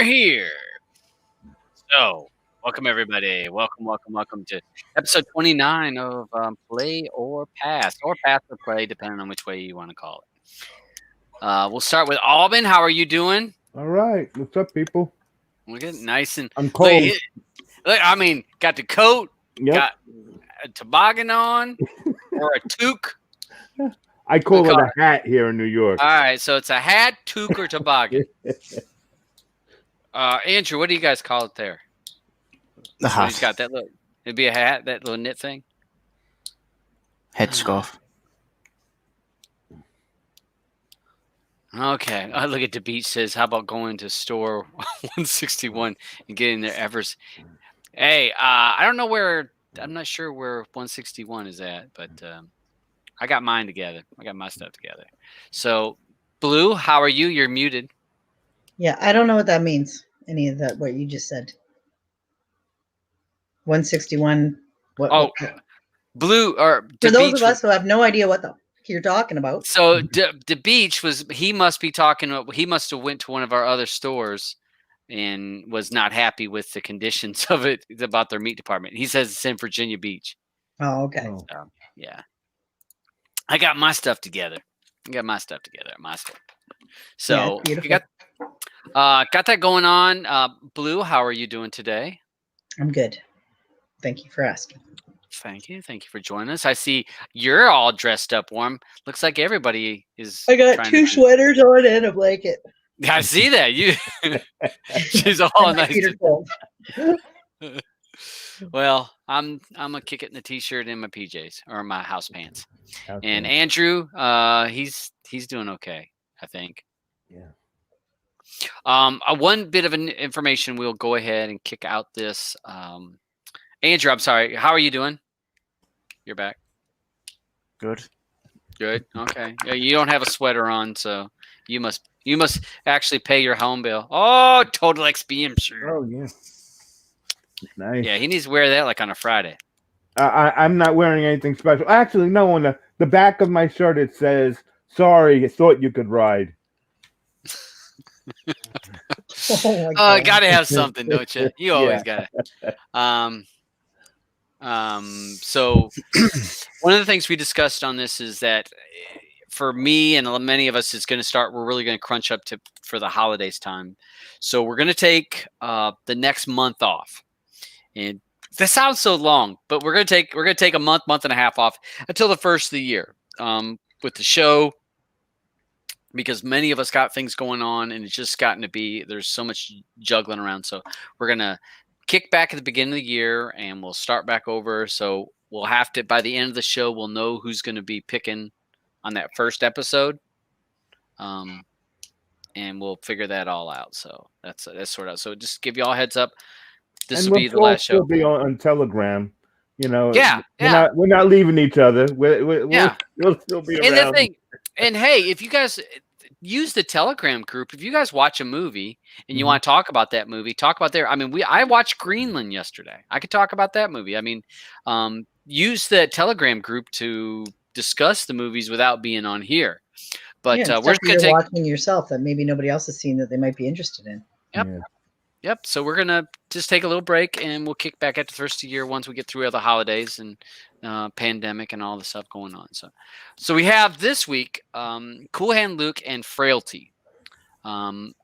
we're here. So, welcome everybody. Welcome to episode 29 of Play or Pass or Play, depending on which way you want to call it. We'll start with Alban. How are you doing? All right. What's up, people? We're getting nice and I'm cold. Look, got the coat, Yep. got a toboggan on, or a toque. I call it a hat here in New York. All right, so it's a hat, toque, or toboggan. Andrew, what do you guys call it there? The hat. He's got that look. It'd be a hat, that little knit thing. Headscarf. Okay. Look at the beach says, how about going to store 161 and getting their Evers? Hey, I don't know where. I'm not sure where 161 is at, but I got mine together. I got my stuff together. So, Blue, how are you? You're muted. Yeah, I don't know what that means. Any of that, what you just said. 161. What? Blue or for those of us who have no idea what the you're talking about. So the beach was. He must be talking. He must have went to one of our other stores and was not happy with the conditions of it about their meat department. He says it's in Virginia Beach. Oh, okay. So, yeah. I got my stuff together. At my store. So yeah, you got that going on. Blue, how are you doing today? I'm good. Thank you for asking. Thank you for joining us. I see you're all dressed up warm. Looks like everybody is. I got two sweaters on and a blanket. I see that. She's all nice. Well, I'm gonna kick it in the t-shirt and my PJs or my house pants. Okay. And Andrew, he's doing okay, I think. Yeah. One bit of information. We'll go ahead and kick out this. Andrew, I'm sorry. How are you doing? You're back. Good. Okay. You don't have a sweater on, so you must actually pay your home bill. Oh, total XP, sure. Oh yeah. Nice. Yeah, he needs to wear that like on a Friday. I'm not wearing anything special. Actually, no. On the back of my shirt it says, "Sorry, I thought you could ride." Oh, gotta have something, don't you? You always gotta. So one of the things we discussed on this is that for me and many of us, we're really going to crunch up for the holidays time. So we're going to take the next month off. And that sounds so long, but we're going to take a month and a half off until the first of the year with the show, because many of us got things going on and it's just gotten to be, there's so much juggling around. So we're going to kick back at the beginning of the year and we'll start back over. So we'll have to, by the end of the show, we'll know who's going to be picking on that first episode. And we'll figure that all out. So that's sort of, so just give you all a heads up. This will be the last show. We'll be on Telegram. You know, yeah. We're not leaving each other. We'll still be around. And the thing, and hey, if you guys use the Telegram group, if you guys watch a movie and you want to talk about that movie, talk about there. I mean, I watched Greenland yesterday. I could talk about that movie. I mean, use the Telegram group to discuss the movies without being on here. But we're just going to watching yourself that maybe nobody else has seen that they might be interested in. Yep. Yeah. Yep. So we're going to just take a little break and we'll kick back at the first of the year once we get through all the holidays and pandemic and all the stuff going on. So we have this week, Cool Hand Luke and Frailty. Andrew,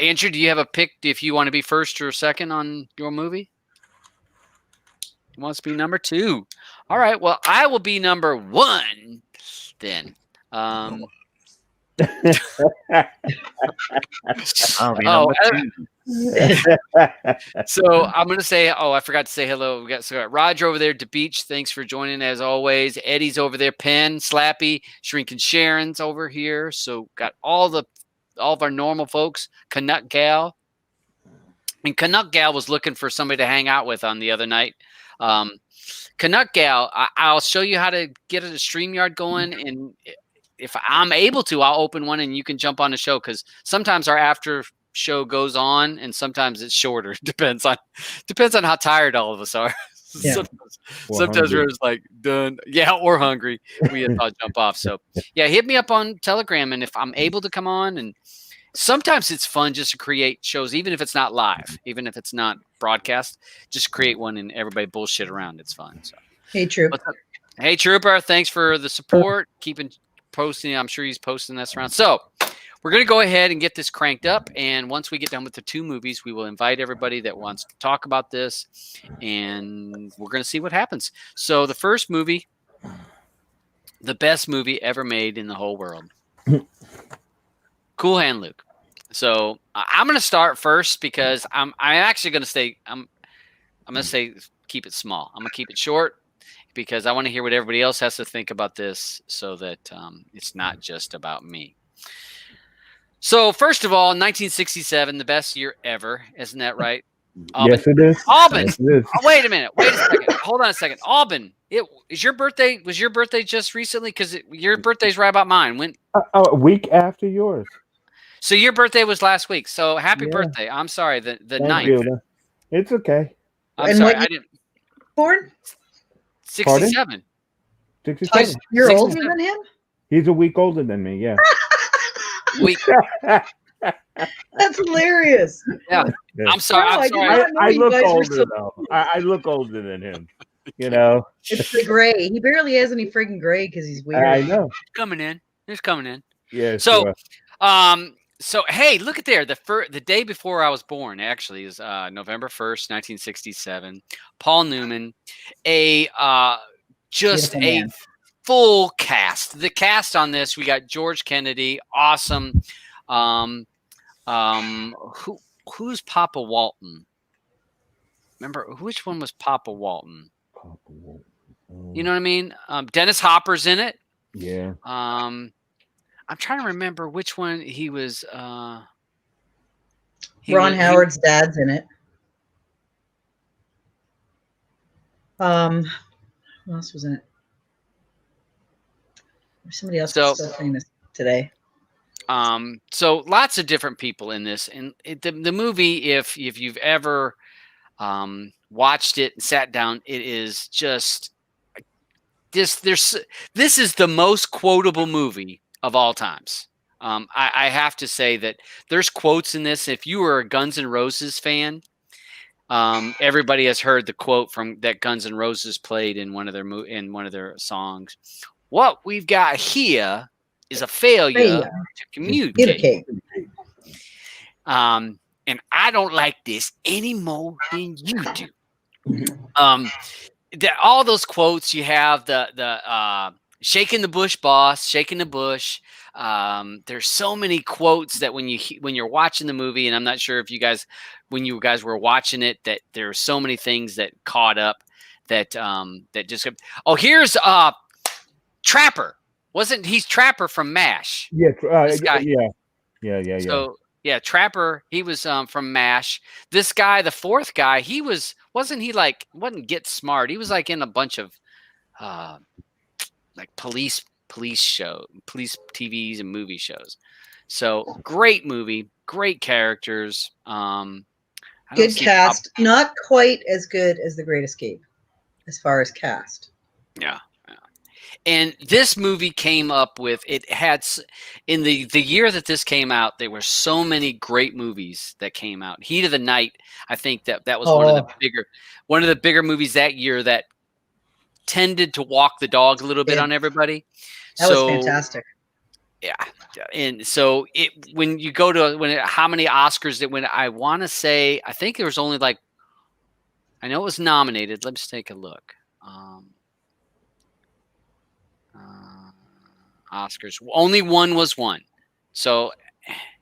do you have a pick if you want to be first or second on your movie? It wants to be number 2. All right. Well, I will be number 1 then. So I'm going to say, I forgot to say hello. We got Roger over there at the beach. Thanks for joining as always. Eddie's over there. Penn, Slappy, Shrinking Sharon's over here. So got all of our normal folks. Canuck Gal. And Canuck Gal was looking for somebody to hang out with on the other night. Canuck Gal, I'll show you how to get a StreamYard going, and if I'm able to, I'll open one and you can jump on the show, because sometimes our after show goes on and sometimes it's shorter. Depends on how tired all of us are. Yeah. Sometimes we're just like done. Yeah, or hungry. We have to jump off. So yeah, hit me up on Telegram, and if I'm able to come on, and sometimes it's fun just to create shows, even if it's not live, even if it's not broadcast, just create one and everybody bullshit around. It's fun. So, Hey, Troop. what's up? Hey, Trooper, thanks for the support. Keeping posting. I'm sure he's posting this around. So we're going to go ahead and get this cranked up. And once we get done with the 2 movies, we will invite everybody that wants to talk about this. And we're going to see what happens. So the first movie, the best movie ever made in the whole world. Cool Hand Luke. So I'm going to start first because I'm actually going to say, I'm going to say keep it small. I'm going to keep it short, because I want to hear what everybody else has to think about this so that it's not just about me. So first of all, 1967, the best year ever. Isn't that right? Alban? Yes, it is. Alban. Yes, it is. Oh, wait a minute. Wait a second. Hold on a second. Alban, was your birthday just recently? Because your birthday's right about mine. When? A week after yours. So your birthday was last week. So happy Yeah. birthday. I'm sorry. The Thank 9th. you. It's okay. I'm And sorry. what I didn't. Born? 67. 67. You're 67. older than him? He's a week older than me. Yeah. Week. That's hilarious. Yeah. I'm sorry. No, I I'm did sorry. not know I you look guys were older so- though. I look older than him. You know. It's the gray. He barely has any freaking gray because he's weird. I know. Coming in. It's coming in. Yeah. So, sure. So hey, look at there. The day before I was born actually is November 1st, 1967. Paul Newman, just Beautiful a man. full cast. The cast on this, we got George Kennedy, awesome. Who's Papa Walton? Remember which one was Papa Walton? You know what I mean? Dennis Hopper's in it. Yeah. I'm trying to remember which one he was. Ron Howard's dad's in it. Who else was in it? There's somebody else So- that's so famous today. So lots of different people in this, and the movie, if you've ever watched it and sat down, it is just this. This is the most quotable movie of all times. I have to say that there's quotes in this. If you were a Guns N' Roses fan, everybody has heard the quote from that Guns N' Roses played in one of their songs. What we've got here is a failure to communicate. And I don't like this any more than you do. All those quotes you have, the shaking the bush, boss, shaking the bush. There's so many quotes that when you're watching the movie, and I'm not sure if when you guys were watching it, that there are so many things that caught up that just. Oh, here's Trapper. He's Trapper from MASH? Yeah. This guy. Yeah. So yeah, Trapper. He was from MASH. This guy, the fourth guy, wasn't Get Smart. He was like in a bunch of like police TVs and movie shows. So great movie, great characters. Good cast. Not quite as good as The Great Escape as far as cast. Yeah. And this movie came up with, it had, in the year that this came out, there were so many great movies that came out. Heat of the Night, I think that was one of the bigger movies that year that tended to walk the dog a little bit on everybody. That was fantastic. Yeah. And so when you go to how many Oscars that went, I want to say, I think there was only I know it was nominated. Let's take a look. Oscars. Only one was won. So,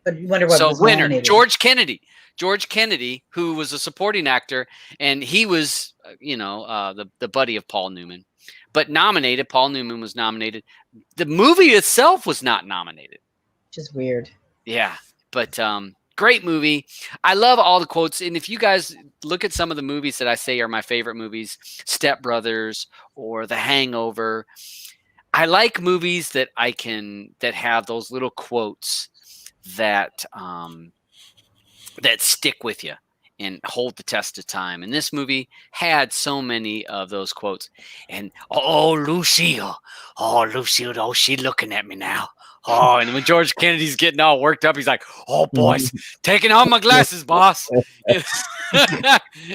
but you wonder what was winner nominated. George Kennedy, who was a supporting actor, and he was, the buddy of Paul Newman, but nominated. Paul Newman was nominated. The movie itself was not nominated. Which is weird. Yeah, but great movie. I love all the quotes. And if you guys look at some of the movies that I say are my favorite movies, Step Brothers or The Hangover, I like movies that have those little quotes that stick with you and hold the test of time. And this movie had so many of those quotes. And Lucille, oh, she looking at me now. Oh, and when George Kennedy's getting all worked up, he's like, "Oh, boys, taking off my glasses, boss."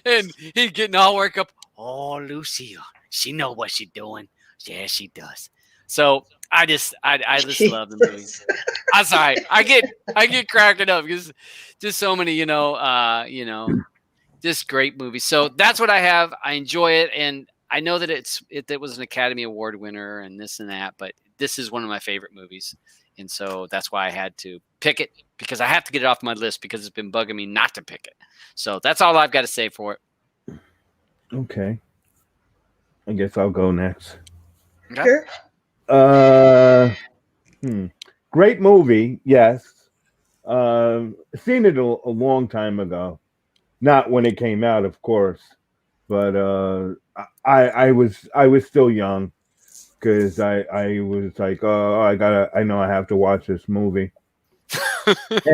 And he's getting all worked up. Oh, Lucy, she know what she's doing. Yeah, she does. So I just love the movie. I'm sorry, I get cracking up because just so many, just great movies. So that's what I have. I enjoy it, and I know that it was an Academy Award winner and this and that, but this is one of my favorite movies. And so that's why I had to pick it, because I have to get it off my list because it's been bugging me not to pick it. So that's all I've got to say for it. Okay. I guess I'll go next. Okay. Sure. Great movie, yes. Seen it a long time ago. Not when it came out, of course. But I was still young. Because I was like, oh, I know I have to watch this movie,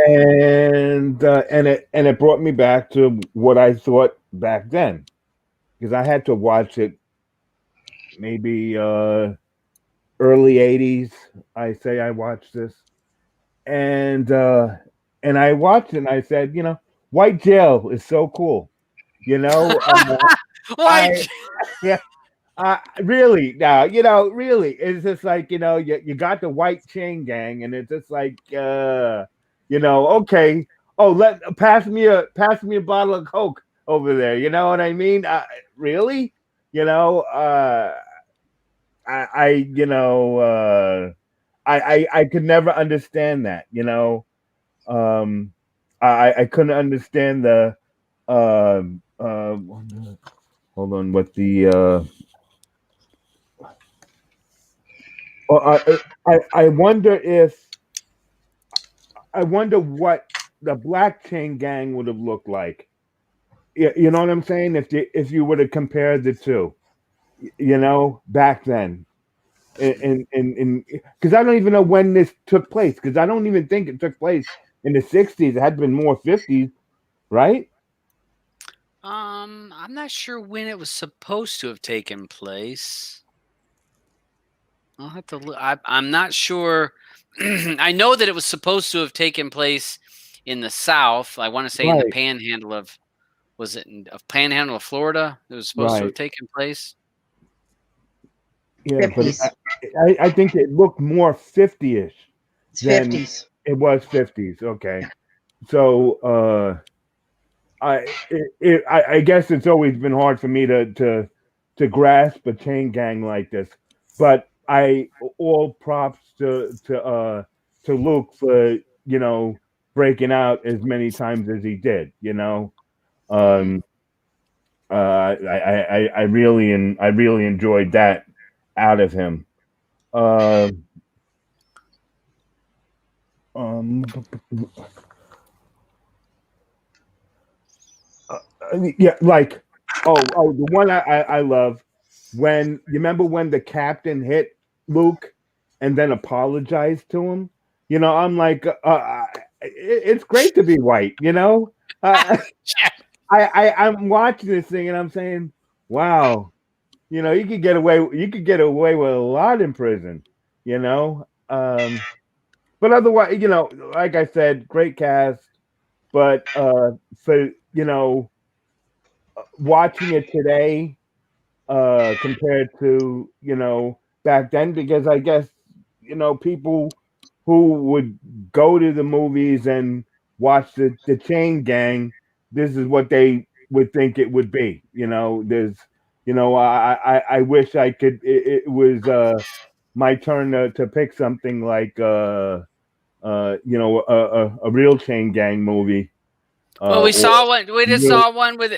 and it brought me back to what I thought back then, because I had to watch it maybe early '80s. I say I watched this, and I watched it and I said, White Jail is so cool, White. Yeah. Really, now, really, it's just like, you got the white chain gang, and it's just like, okay, pass me a bottle of Coke over there. You know what I mean? Really, I could never understand that. I couldn't understand the hold on, what the I wonder what the Black Chain Gang would have looked like. You know what I'm saying? If you were to compare the two, back then, and because I don't even know when this took place, because I don't even think it took place in the '60s. It had been more '50s, right? I'm not sure when it was supposed to have taken place. I'll have to look. I'm not sure. I know that it was supposed to have taken place in the South. I want to say in the Panhandle of, was it in Panhandle of Florida? It was supposed to have taken place. Yeah, but I think it looked more 50-ish than 50s. It was 50s. Okay, so I guess it's always been hard for me to grasp a chain gang like this, but all props to Luke for breaking out as many times as he did. I really enjoyed that out of him. Yeah, like the one I love, when you remember when the captain hit Luke and then apologized to him. I'm like, it's great to be white. I'm watching this thing and I'm saying, wow, you could get away with a lot in prison. But otherwise, like I said, great cast. But for watching it today, compared to back then, because I guess people who would go to the movies and watch the Chain Gang, this is what they would think it would be. There's I wish I could. It was my turn to pick something like a real Chain Gang movie. Well, we saw one. We just saw one with.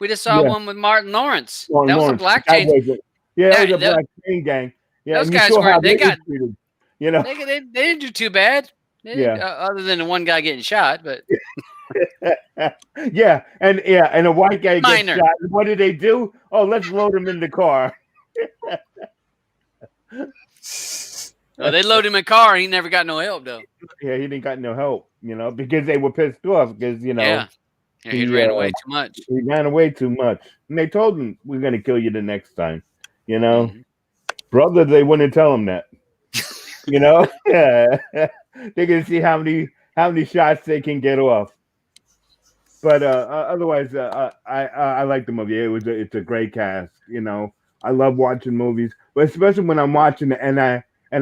We just saw one with Martin Lawrence. That was a Black Chain. That was a Black Chain Gang. Yeah, those guys were. They got. Treated, They didn't do too bad. Other than the one guy getting shot, but. and a white guy gets shot. What did they do? Oh, let's load him in the car. Well, they loaded him in a car. And he never got no help though. Yeah, he didn't got no help. Because they were pissed off because he ran away too much. He ran away too much, and they told him, "We're going to kill you the next time." Brother, they wouldn't tell him that. You know, yeah. They can see how many shots they can get off. But otherwise, I like the movie. It's a great cast. You know, I love watching movies, but especially when I'm watching it and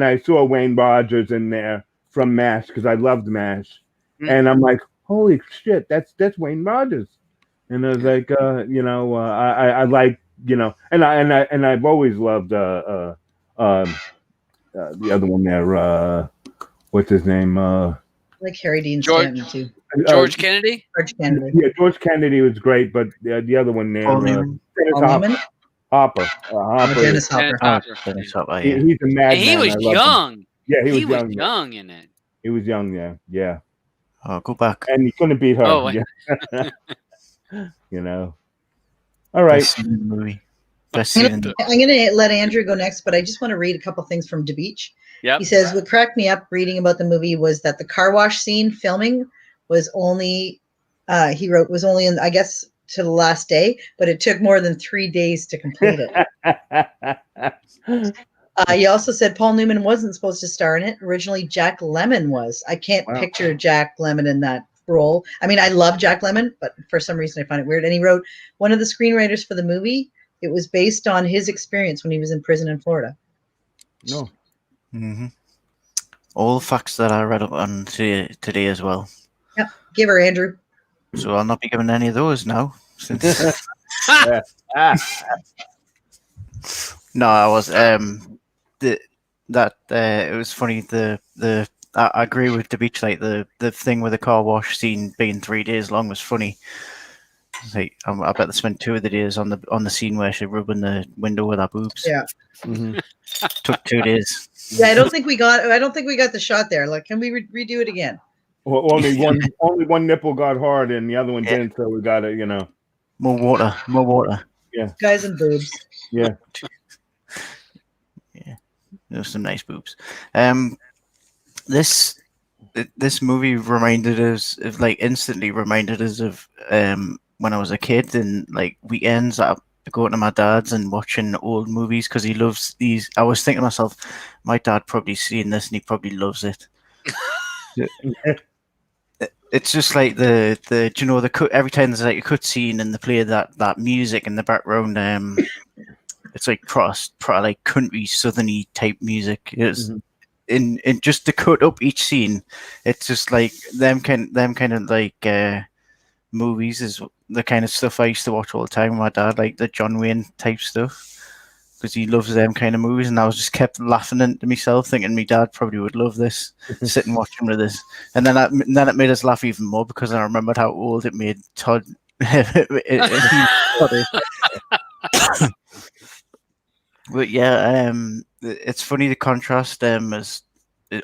I saw Wayne Rogers in there from MASH because I loved MASH, and I'm like, holy shit, that's Wayne Rogers, and I was like, I like, and I've always loved the other one there, what's his name? Like Harry Dean George- Stanton too. George Kennedy. George Kennedy. Yeah, George Kennedy was great, but the other one there, Paul Newman. Dennis Paul Newman? Hopper. Hopper. Dennis Hopper. Dennis Hopper, He's a And madman. he was I love him. young. Yeah, he was was young. young in it. He was young. Yeah. Oh, go back. And he couldn't beat her. Oh, yeah. You know. All right. Best scene in the movie. Best scene in the I'm going to let Andrew go next, but I just want to read a couple things from DeBeach. Yep. He says, what cracked me up reading about the movie was that the car wash scene filming was only, he wrote, was only in, I guess, to the last day, but it took more than 3 days to complete it. He also said Paul Newman wasn't supposed to star in it. Originally, Jack Lemmon was. I can't picture Jack Lemmon in that role. I mean, I love Jack Lemmon, but for some reason I find it weird. And he wrote, one of the screenwriters for the movie, it was based on his experience when he was in prison in Florida. No. Mm-hmm. All facts that I read up on today as well. Yeah, give her, Andrew. So I'll not be giving any of those now. Since no, I was it was funny. I agree with the beach. Like the thing with the car wash scene being 3 days long was funny. Like I bet they spent 2 of the days on the scene where she's rubbing the window with her boobs. Yeah, took 2 days. Yeah, I don't think we got the shot there. Like, can we redo it again? Well, only one nipple got hard and the other one didn't, so we got it. More water. Yeah, guys and boobs. Yeah. Yeah, there's some nice boobs. This movie instantly reminded us of when I was a kid and like weekends I'd go to my dad's and watching old movies because he loves these. I was thinking to myself, my dad probably seen this and he probably loves it. It's just like the cut every time there's like a cut scene and they play that music in the background. It's like like country southerny type music. It's in just to cut up each scene. It's just like them kind of like movies is the kind of stuff I used to watch all the time with my dad, like the John Wayne type stuff. Because he loves them kind of movies, and I was just kept laughing into myself, thinking my dad probably would love this, sitting watching with this, and then it made us laugh even more because I remembered how old it made Todd. But yeah, it's funny the contrast as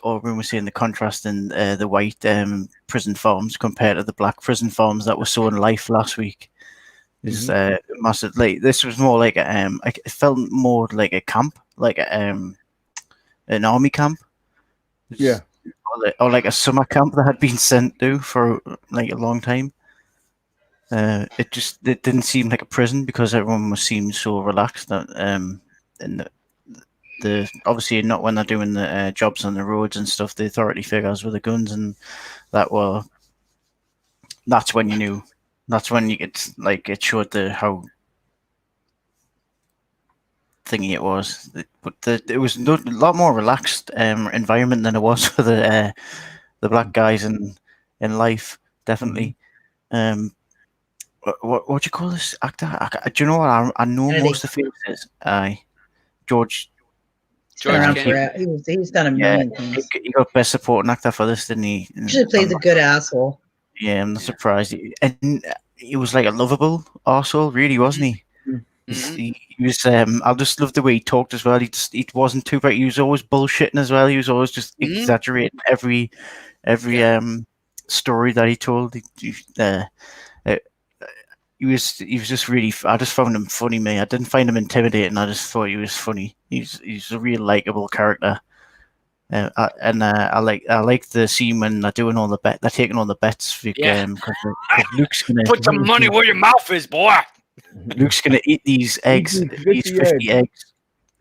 Aubrey was saying, the contrast in the white prison forms compared to the black prison forms that were so in life last week. Is massive. Like this was more like it felt more like a camp, like an army camp, or like a summer camp that had been sent to for like a long time. It didn't seem like a prison because everyone seemed so relaxed that and the obviously not when they're doing the jobs on the roads and stuff. The authority figures with the guns and that's when you knew. That's when you could like it showed how thingy it was, but it was a lot more relaxed environment than it was for the black guys in life. Definitely. What do you call this actor? Do you know what I know most of the faces? George Kennedy. He's done a million things. He got best supporting actor for this, didn't he? He should have played the good asshole. Yeah, I'm not surprised. And he was like a lovable arsehole, really, wasn't he? He was. I just loved the way he talked as well. He wasn't too bad. He was always bullshitting as well. He was always just exaggerating every story that he told. He was just really. I just found him funny, mate. I didn't find him intimidating. I just thought he was funny. He's a real likable character. I like the scene when they're doing all the they're taking all the bets. Because Luke's gonna put some money where your mouth is, boy. Luke's gonna eat these eggs, these 50 eggs,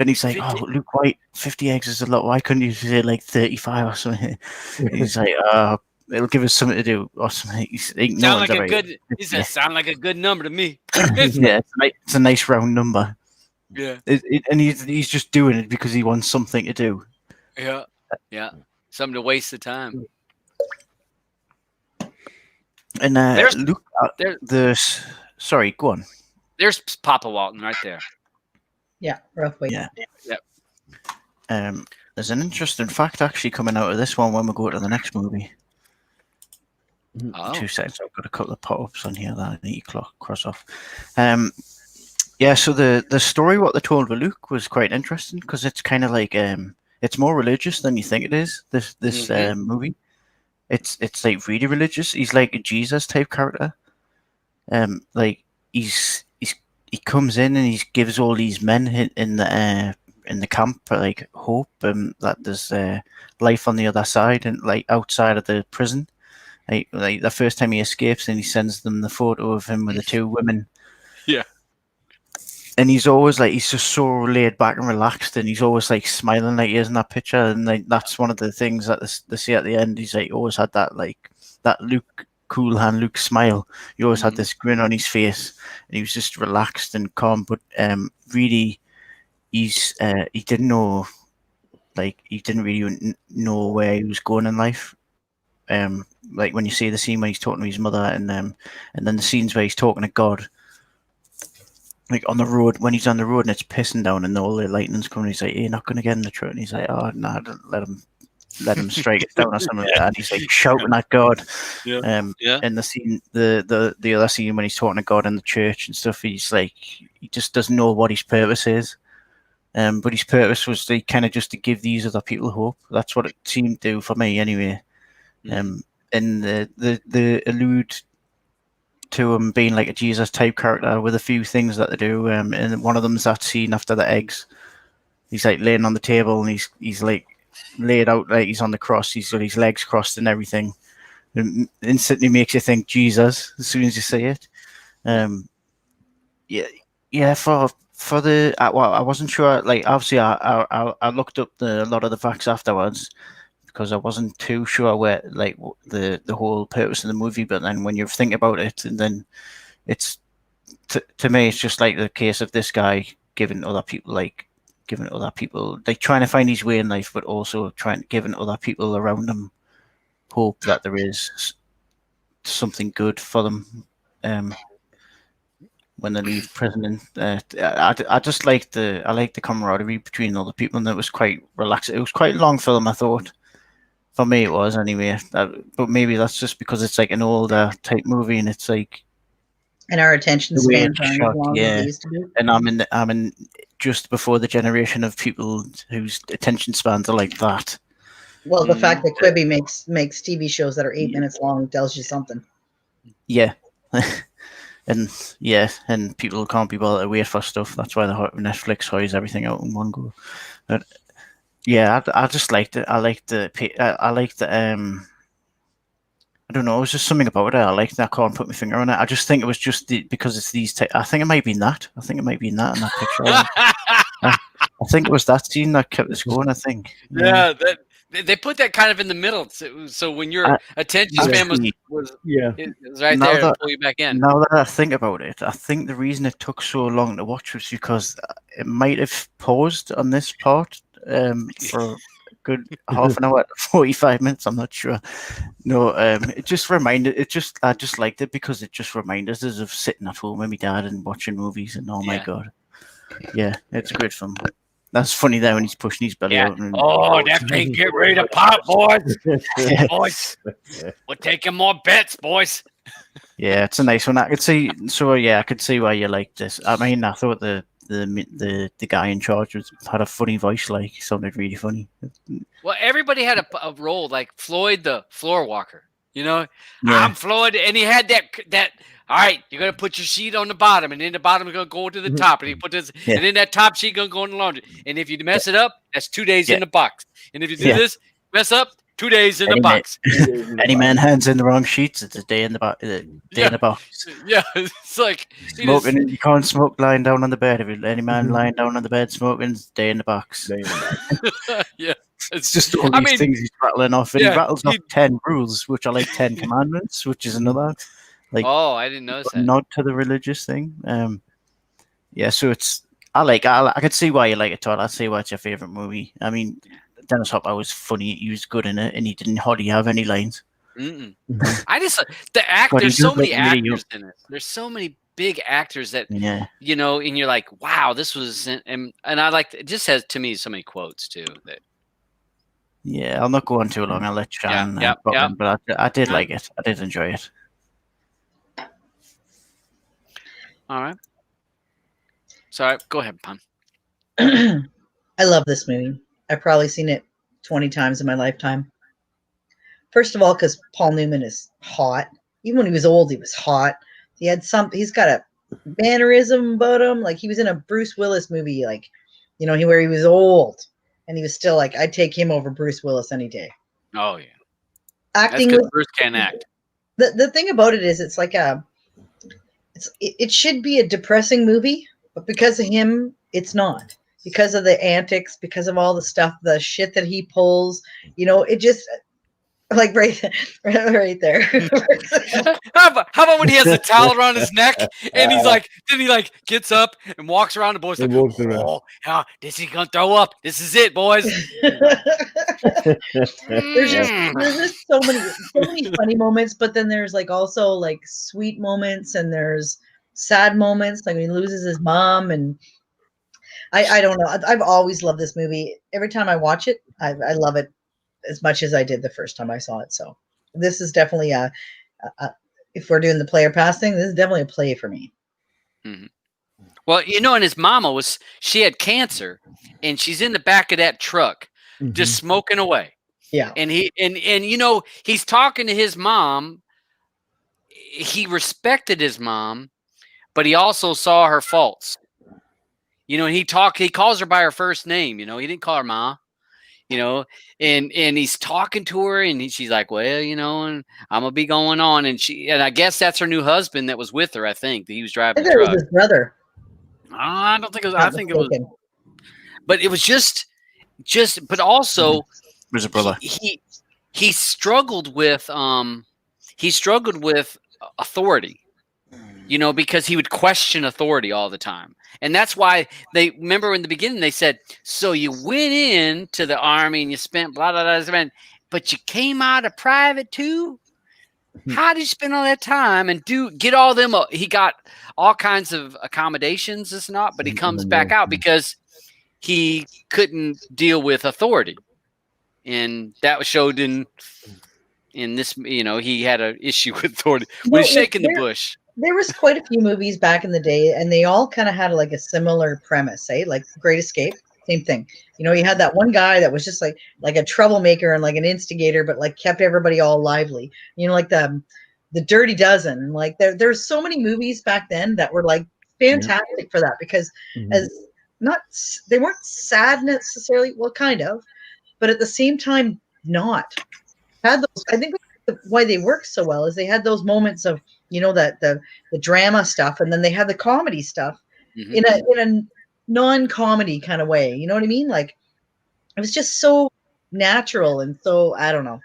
And he's like, 50? "Oh, Luke White, 50 eggs is a lot. Why couldn't you say like 35 or something?" He's like, "It'll give us something to do or something." Sound like a good. He says, "Sound like a good number to me." Yeah, it's a nice round number. Yeah, And he's just doing it because he wants something to do. yeah. Something to waste the time. And There's Luke, sorry, go on. there's Papa Walton right there. Yeah, rough weight. Yeah. Yep. There's an interesting fact actually coming out of this one when we go to the next movie. Oh. 2 seconds. I've got a couple of pop-ups on here that I need to cross off. Yeah, so the story what they told with Luke was quite interesting because it's kind of like it's more religious than you think it is. This movie, it's like really religious. He's like a Jesus type character. Like he comes in and he gives all these men in the camp like hope that there's life on the other side and like outside of the prison. Like the first time he escapes and he sends them the photo of him with the 2 women. Yeah. And he's always like, he's just so laid back and relaxed, and he's always like smiling like he is in that picture. And like that's one of the things that they see at the end. He's like always had that like that Luke cool hand Luke smile. He always had this grin on his face, and he was just relaxed and calm. But really, he didn't know, like he didn't really know where he was going in life. Like when you see the scene where he's talking to his mother, and then the scenes where he's talking to God. Like on the road, when he's on the road and it's pissing down and all the lightning's coming, he's like, "You're not going to get in the truck." And he's like, "Oh, no, don't let him strike it down or something like that." And he's like shouting at God. And the scene, the other scene when he's talking to God in the church and stuff, he's like, he just doesn't know what his purpose is. But his purpose was to kind of just to give these other people hope. That's what it seemed to do for me, anyway. And the allude to him being like a Jesus type character with a few things that they do. And one of them's that scene after the eggs. He's like laying on the table and he's like laid out like he's on the cross. He's got his legs crossed and everything. It instantly makes you think Jesus as soon as you see it. Yeah. For the well, I wasn't sure. Like obviously, I looked up a lot of the facts afterwards, because I wasn't too sure where like the whole purpose of the movie. But then when you think about it, and then it's to me, it's just like the case of this guy giving other people like trying to find his way in life, but also giving other people around him hope that there is something good for them when they leave prison. And I just like the camaraderie between all the people, and it was quite relaxed. It was quite a long film, I thought. For me, it was anyway. But maybe that's just because it's like an older type movie, and it's like, and our attention spans aren't as long as they used to be. And I'm in just before the generation of people whose attention spans are like that. Well, the fact that Quibi makes TV shows that are 8 minutes long tells you something. Yeah. And people can't be bothered to wait for stuff. That's why the Netflix hires everything out in one go. But yeah, I just liked it. I liked the. I don't know. It was just something about it. I liked it. I can't put my finger on it. I just think it was just because it's these. I think it might be in that. I think it might be in that picture. I think it was that scene that kept us going. I think. Yeah, they put that kind of in the middle, so when your attention span was right there to pull you back in. Now that I think about it, I think the reason it took so long to watch was because it might have paused on this part for a good half an hour, 45 minutes. I'm not sure. No, it just reminded. I just liked it because it just reminded us of sitting at home with my dad and watching movies. And oh my god, yeah, it's a great film. That's funny there when he's pushing his belly out. And, that thing get ready to pop, boys. Boys, we're taking more bets, boys. Yeah, it's a nice one. I could see. So yeah, I could see why you like this. I mean, I thought the guy in charge had a funny voice. Like, he sounded really funny. Well, everybody had a role. Like Floyd, the floor walker. You know, I'm Floyd, and he had that. All right, you're gonna put your sheet on the bottom, and then the bottom is gonna go to the top, and he put this, and then that top sheet gonna go in the laundry. And if you mess it up, that's 2 days in the box. And if you do this, mess up, 2 days in the Any man- box. Any man hands in the wrong sheets, it's a day in the box. Day in the box. Yeah, it's like Smoking, you can't smoke lying down on the bed. If you, any man lying down on the bed smoking, it's day in the box. yeah. It's just all these things he's rattling off, and he rattles off 10 rules, which are like 10 commandments, which is another like. Oh, I didn't notice that. Nod to the religious thing. Yeah, so it's I could see why you like it, Todd. I see why it's your favorite movie. I mean, Dennis Hopper was funny. He was good in it, and he didn't hardly have any lines. I just there's so many actors in it. There's so many big actors that you know, and you're like, wow, this was, and I like it. Just has to me so many quotes too. That I'll not go on too long. I'll let Sean. But I did like it. I did enjoy it. All right. Sorry, go ahead, Pam. I love this movie. I've probably seen it 20 times in my lifetime. First of all, because Paul Newman is hot. Even when he was old, he was hot. He's got a mannerism about him. Like he was in a Bruce Willis movie, like, you know, where he was old. And he was still like, I'd take him over Bruce Willis any day. Oh, yeah. Acting with Bruce can't act. The thing about it is it's like it should be a depressing movie, but because of him, it's not. Because of the antics, because of all the stuff, the shit that he pulls, you know, it just like right there. How about when he has the towel around his neck and he's like, then he like gets up and walks around, the boys like, oh, yeah, this is gonna throw up. This is it, boys. There's just so many funny moments, but then there's like also like sweet moments and there's sad moments, like when he loses his mom, and I don't know. I've always loved this movie. Every time I watch it, I love it as much as I did the first time I saw it. So this is definitely if we're doing the player pass thing, this is definitely a play for me. Mm-hmm. Well, you know, and his mama she had cancer, and she's in the back of that truck, just smoking away. Yeah. And you know, he's talking to his mom. He respected his mom, but he also saw her faults. You know, and he calls her by her first name. You know, he didn't call her Ma. You know, and he's talking to her, and she's like, well, you know, and I'm gonna be going on, and I guess that's her new husband that was with her. I think that he was driving the truck. It was his brother. I don't think it was. I think it was. But it was just. But also, it was a brother. He struggled with authority. You know, because he would question authority all the time. And that's why they remember in the beginning, they said, so you went into the army and you spent blah, blah, blah, but you came out of private too. How did you spend all that time and get all them? He got all kinds of accommodations, but he comes back out because he couldn't deal with authority. And that was showed in this, you know, he had an issue with authority when he's shaking the bush. There was quite a few movies back in the day, and they all kind of had like a similar premise, like Great Escape, same thing. You know, you had that one guy that was just like a troublemaker and like an instigator, but like kept everybody all lively. You know, like the Dirty Dozen. Like there's so many movies back then that were like fantastic for that because they weren't sad necessarily, well, kind of, but at the same time, not had those. I think why they worked so well is they had those moments of, you know, that the drama stuff, and then they had the comedy stuff in a non-comedy kind of way. You know what I mean? Like it was just so natural and so, I don't know.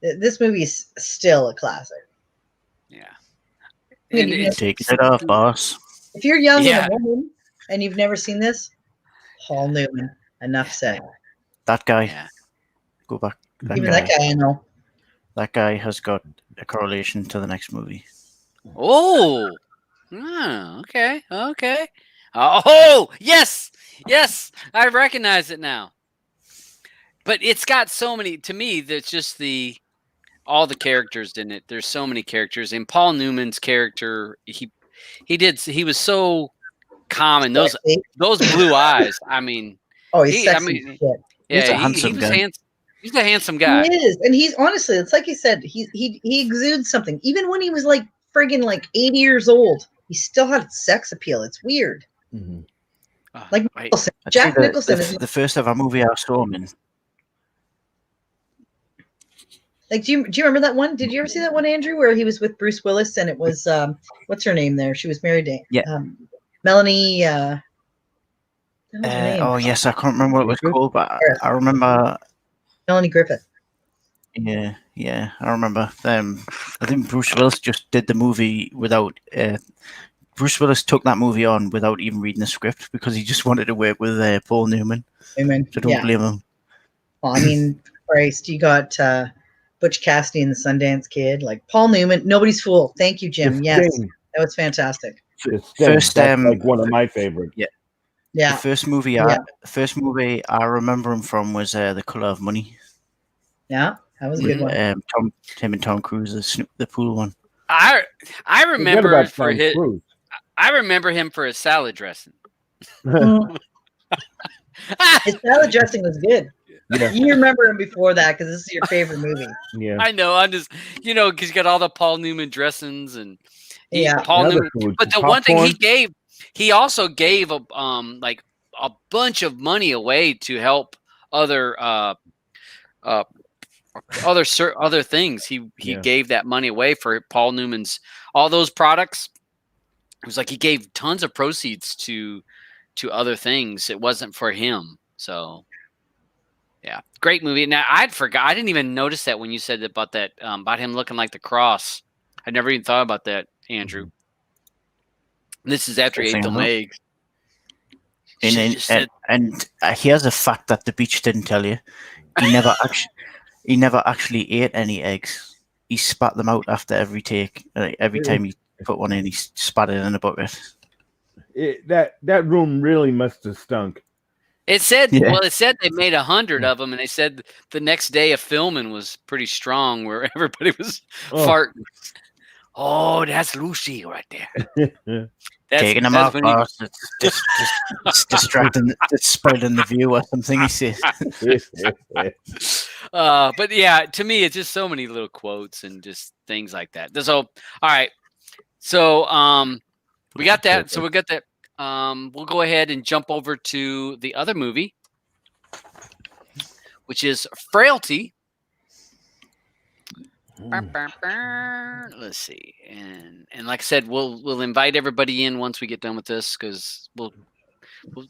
This movie is still a classic. Yeah. And take it off, boss. If you're young and a woman and you've never seen this, Paul Newman, enough said. That guy. Yeah. Go back. That guy, I know. That guy has got a correlation to the next movie. Oh, okay. Oh, yes, I recognize it now. But it's got so many. To me, there's just all the characters in it. There's so many characters, and Paul Newman's character, he was so calm, and those blue eyes. I mean, he's sexy. He's a handsome guy. He's a handsome guy. He is, and he's honestly, it's like you said, he exudes something. Even when he was like friggin' like 80 years old, he still had sex appeal. It's weird. Like Nicholson. Jack Nicholson is the first ever movie I saw him in. Like, do you remember that one? Did you ever see that one, Andrew, where he was with Bruce Willis and it was what's her name there? She was married to Melanie. What was her name? Oh yes, I can't remember what it was called, but I remember Melanie Griffith. Yeah, I remember. I think Bruce Willis just did the movie without. Bruce Willis took that movie on without even reading the script because he just wanted to work with Paul Newman. Amen. So don't blame him. Well, I mean, Christ, you got Butch Cassidy and the Sundance Kid, like Paul Newman. Nobody's fool. Thank you, Jim. Yes, that was fantastic. First, that's like one of my favorites. Yeah. The first movie I remember him from was The Color of Money. Yeah, that was a good one. Tim and Tom Cruise, the pool one. I remember for his. I remember him for his salad dressing. His salad dressing was good. Yeah. You remember him before that because this is your favorite movie. Yeah, I know. I'm just, because you got all the Paul Newman dressings and Paul Newman. But the one thing he also gave a bunch of money away to help other things. He gave that money away for Paul Newman's all those products. It was like he gave tons of proceeds to other things. It wasn't for him. So yeah, great movie. Now I didn't even notice that when you said about that about him looking like the cross. I never even thought about that, Andrew. This is after he ate them eggs. And here's a fact that the beach didn't tell you. He never actually ate any eggs. He spat them out after every take. Every time he put one in, he spat it in a bucket. That room really must have stunk. It said they made 100 of them, and they said the next day of filming was pretty strong, where everybody was farting. Oh, that's Lucy right there. Taking them off, it's distracting, it's spoiling the view or something. He says. But yeah, to me, it's just so many little quotes and just things like that. So, all right, so we got that. So we got that. We'll go ahead and jump over to the other movie, which is Frailty. Let's see, and like I said, we'll invite everybody in once we get done with this because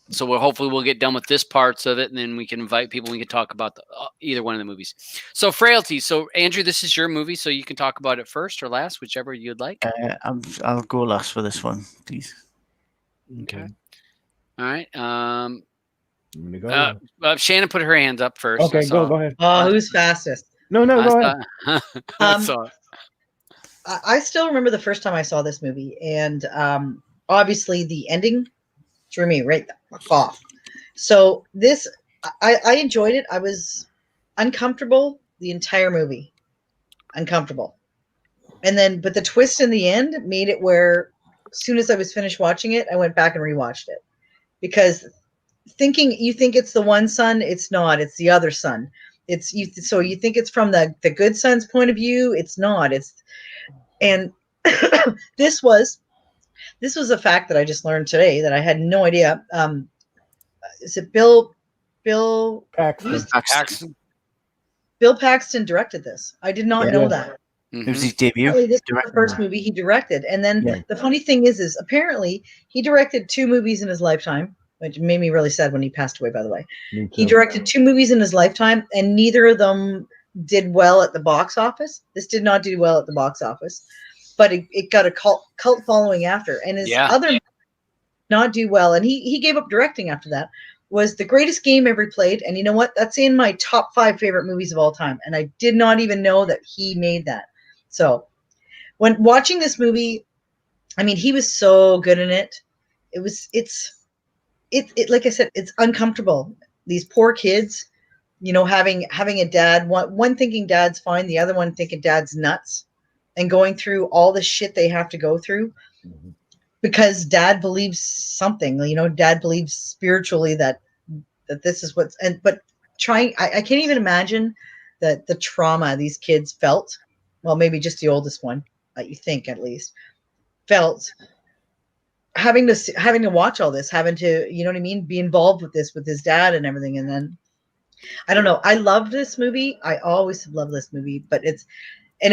hopefully we'll get done with this parts of it, and then we can invite people. We can talk about either one of the movies. So Frailty. So Andrew, this is your movie, so you can talk about it first or last, whichever you'd like. I'll go last for this one, please. Okay. All right. I'm gonna go. Shannon put her hands up first. Okay, go ahead. Oh, who's fastest? No, go ahead. I still remember the first time I saw this movie, and obviously the ending threw me right off. So this, I enjoyed it. I was uncomfortable the entire movie, uncomfortable, but the twist in the end made it where as soon as I was finished watching it, I went back and rewatched it because you think it's the one son, it's not. It's the other son. It's you. So you think it's from the good son's point of view. It's not. And this was a fact that I just learned today that I had no idea. Is it Bill Paxton? Bill Paxton directed this. I did not know that. It was his debut. This was the first movie he directed. And then the funny thing is apparently he directed 2 movies in his lifetime, which made me really sad when he passed away, by the way. He directed 2 movies in his lifetime, and neither of them did well at the box office. This did not do well at the box office, but it got a cult following after. And his other not do well, and he gave up directing after that, was The Greatest Game Ever Played. And you know what? That's in my top 5 favorite movies of all time. And I did not even know that he made that. So when watching this movie, I mean, he was so good in it. It like I said, it's uncomfortable. These poor kids, having a dad, one thinking dad's fine, the other one thinking dad's nuts, and going through all the shit they have to go through because dad believes something. Dad believes spiritually that this is but trying. I can't even imagine that the trauma these kids felt. Well, maybe just the oldest one, you think at least, felt having to watch all this, having to, be involved with this with his dad and everything. And then I don't know. I loved this movie. I always have loved this movie, but it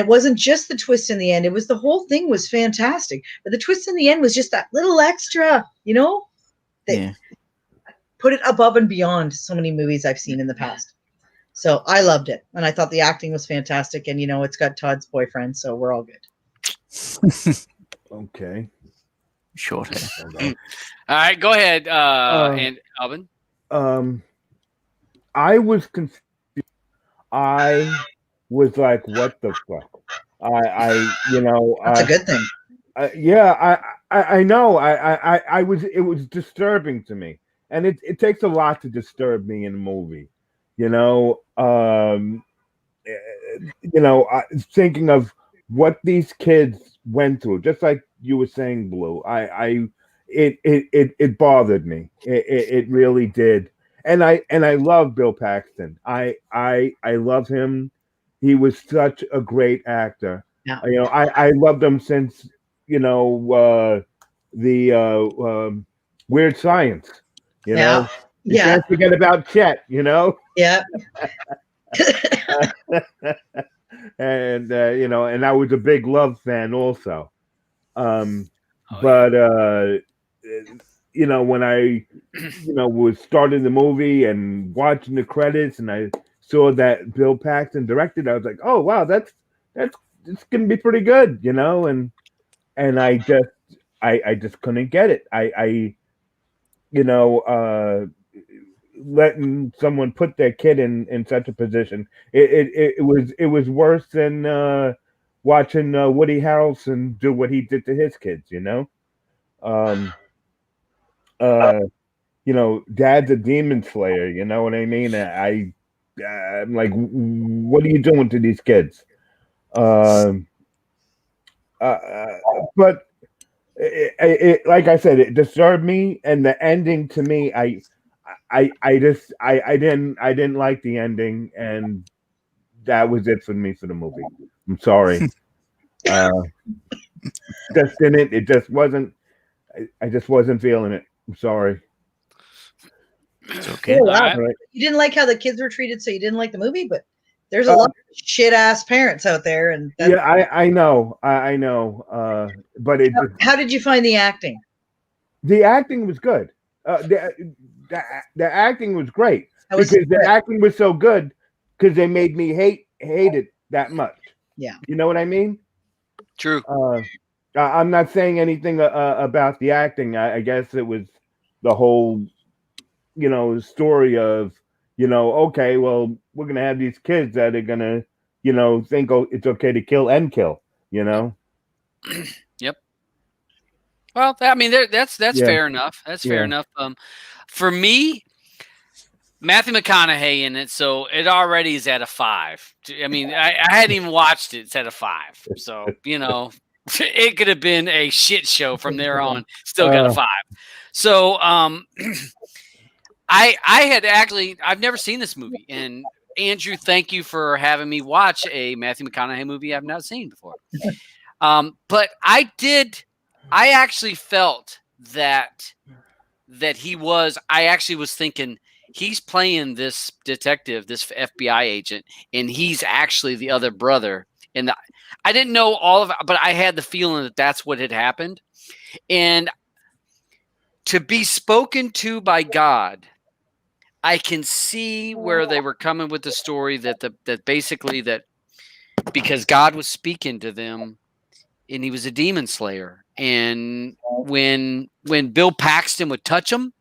wasn't just the twist in the end. It was the whole thing was fantastic. But the twist in the end was just that little extra, that Yeah. put it above and beyond so many movies I've seen in the past. So I loved it. And I thought the acting was fantastic. And, it's got Todd's boyfriend. So we're all good. Okay. Short hair. All right, go ahead, and Alvin. I was confused. I was like, "What the fuck?" That's a good thing. Yeah, I know. I was. It was disturbing to me, and it takes a lot to disturb me in a movie. Thinking of what these kids went through, just like you were saying, Blue. It bothered me. It really did. And I love Bill Paxton. I love him. He was such a great actor. Yeah. I loved him since the Weird Science. You can't forget about Chet. Yeah. And and I was a big Love fan also. When I was starting the movie and watching the credits, and I saw that Bill Paxton directed, I was like, oh wow, that's it's gonna be pretty good, and I just couldn't get it. Letting someone put their kid in such a position, it was worse than watching Woody Harrelson do what he did to his kids. Dad's a demon slayer. You know what I mean? I'm like, what are you doing to these kids? But like I said, it disturbed me, and the ending to me, I didn't like the ending, and that was it for me for the movie. I'm sorry. Just didn't. It just wasn't. I just wasn't feeling it. I'm sorry. It's okay. Oh, wow. Right. You didn't like how the kids were treated, so you didn't like the movie, but there's a lot of shit ass parents out there, and yeah, I know, I know. But how did you find the acting? The acting was good. The acting was great because the acting was so good because they made me hate it that much. Yeah, you know what I mean. True. I'm not saying anything about the acting. I guess it was the whole, story of, okay, well, we're gonna have these kids that are gonna, think it's okay to kill and kill. Yep. Well, I mean, that's fair enough. That's fair enough. For me, Matthew McConaughey in it, so it already is at a 5. I mean, I hadn't even watched it. It's at a 5. So, it could have been a shit show from there on. Still got a 5. So, I had actually, I've never seen this movie. And Andrew, thank you for having me watch a Matthew McConaughey movie I've not seen before. But I actually felt that I actually was thinking he's playing this detective, this FBI agent, and he's actually the other brother. And I didn't know all of it, but I had the feeling that that's what had happened. And to be spoken to by God, I can see where they were coming with the story that basically because God was speaking to them, and he was a demon slayer. And when Bill Paxton would touch him,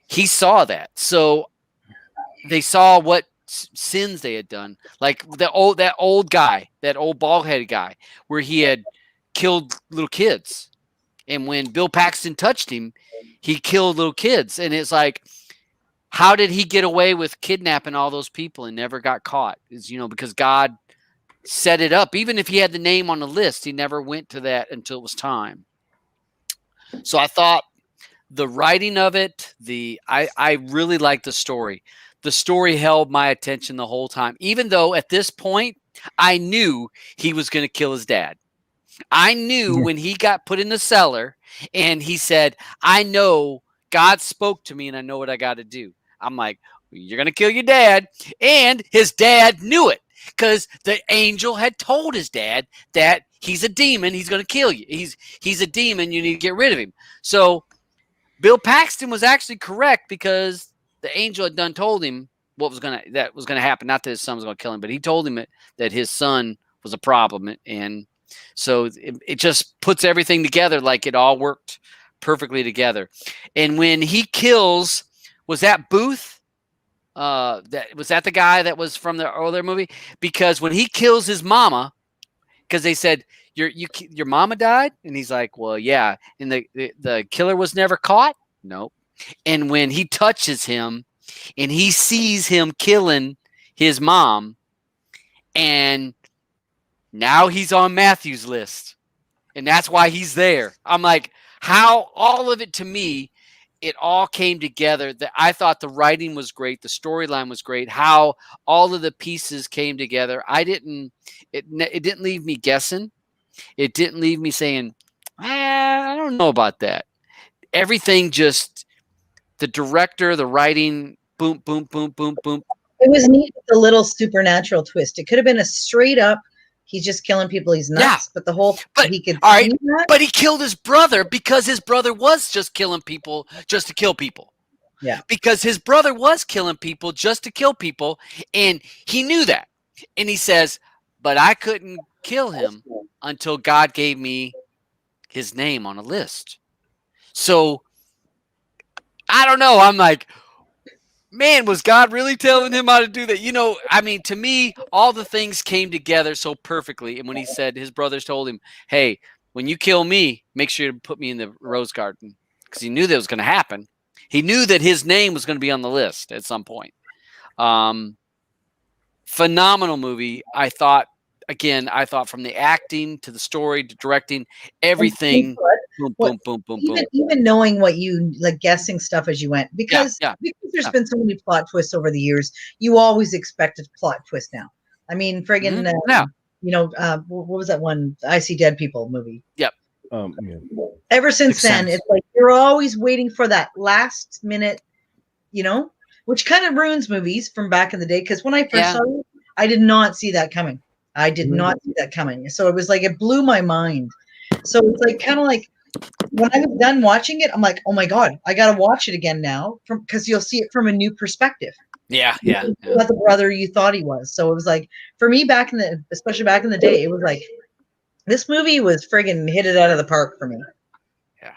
he saw that. So they saw what sins they had done. Like that old guy, that old bald-headed guy, where he had killed little kids. And when Bill Paxton touched him, he killed little kids. And it's like, how did he get away with kidnapping all those people and never got caught? Because God set it up. Even if he had the name on the list, he never went to that until it was time. So I thought the writing of it, I really liked the story. The story held my attention the whole time, even though at this point I knew he was going to kill his dad. I knew when he got put in the cellar and he said, I know God spoke to me and I know what I got to do. I'm like, you're going to kill your dad. And his dad knew it because the angel had told his dad that he's a demon. He's going to kill you. He's a demon. You need to get rid of him. So Bill Paxton was actually correct because the angel had done told him what was going to happen. Not that his son was going to kill him, but he told him that his son was a problem. And so it just puts everything together like it all worked perfectly together. And when he kills, was that Booth? Was that the guy that was from the earlier movie? Because when he kills his mama, because they said your mama died, and he's like, well, yeah. And the killer was never caught. Nope. And when he touches him, and he sees him killing his mom, and now he's on Matthew's list, and that's why he's there. I'm like, how all of it to me, it all came together. That I thought the writing was great, the storyline was great, how all of the pieces came together. It didn't leave me guessing. It didn't leave me saying, I don't know about that. Everything just, the director, the writing, boom, boom, boom, boom, boom. It was neat with the little supernatural twist. It could have been a straight up, he's just killing people, he's nuts. Yeah. But the whole, he could. All right, but he killed his brother because his brother was just killing people just to kill people. Yeah. Because his brother was killing people just to kill people, and he knew that. And he says, but I couldn't kill him until God gave me his name on a list. So I don't know. I'm like, man, was God really telling him how to do that? You know, I mean, to me, all the things came together so perfectly. And when he said his brothers told him, hey, when you kill me, make sure to put me in the rose garden, because he knew that was going to happen. He knew that his name was going to be on the list at some point. Phenomenal movie. I thought from the acting to the story to directing, everything. Boom, boom, boom, boom, boom. Even knowing what you like, guessing stuff as you went, because there's been so many plot twists over the years. You always expect a plot twist now. I mean, friggin', what was that one? I See Dead People movie. Yep. Ever since then, it's like you're always waiting for that last minute, which kind of ruins movies from back in the day. Because when I first saw it, I did not see that coming. So it was like, it blew my mind. So it's like, kind of like, when I was done watching it, I'm like, oh my God, I got to watch it again now, because you'll see it from a new perspective. Yeah. Not the brother you thought he was. So it was like, for me especially back in the day, it was like, this movie was friggin' hit it out of the park for me. Yeah.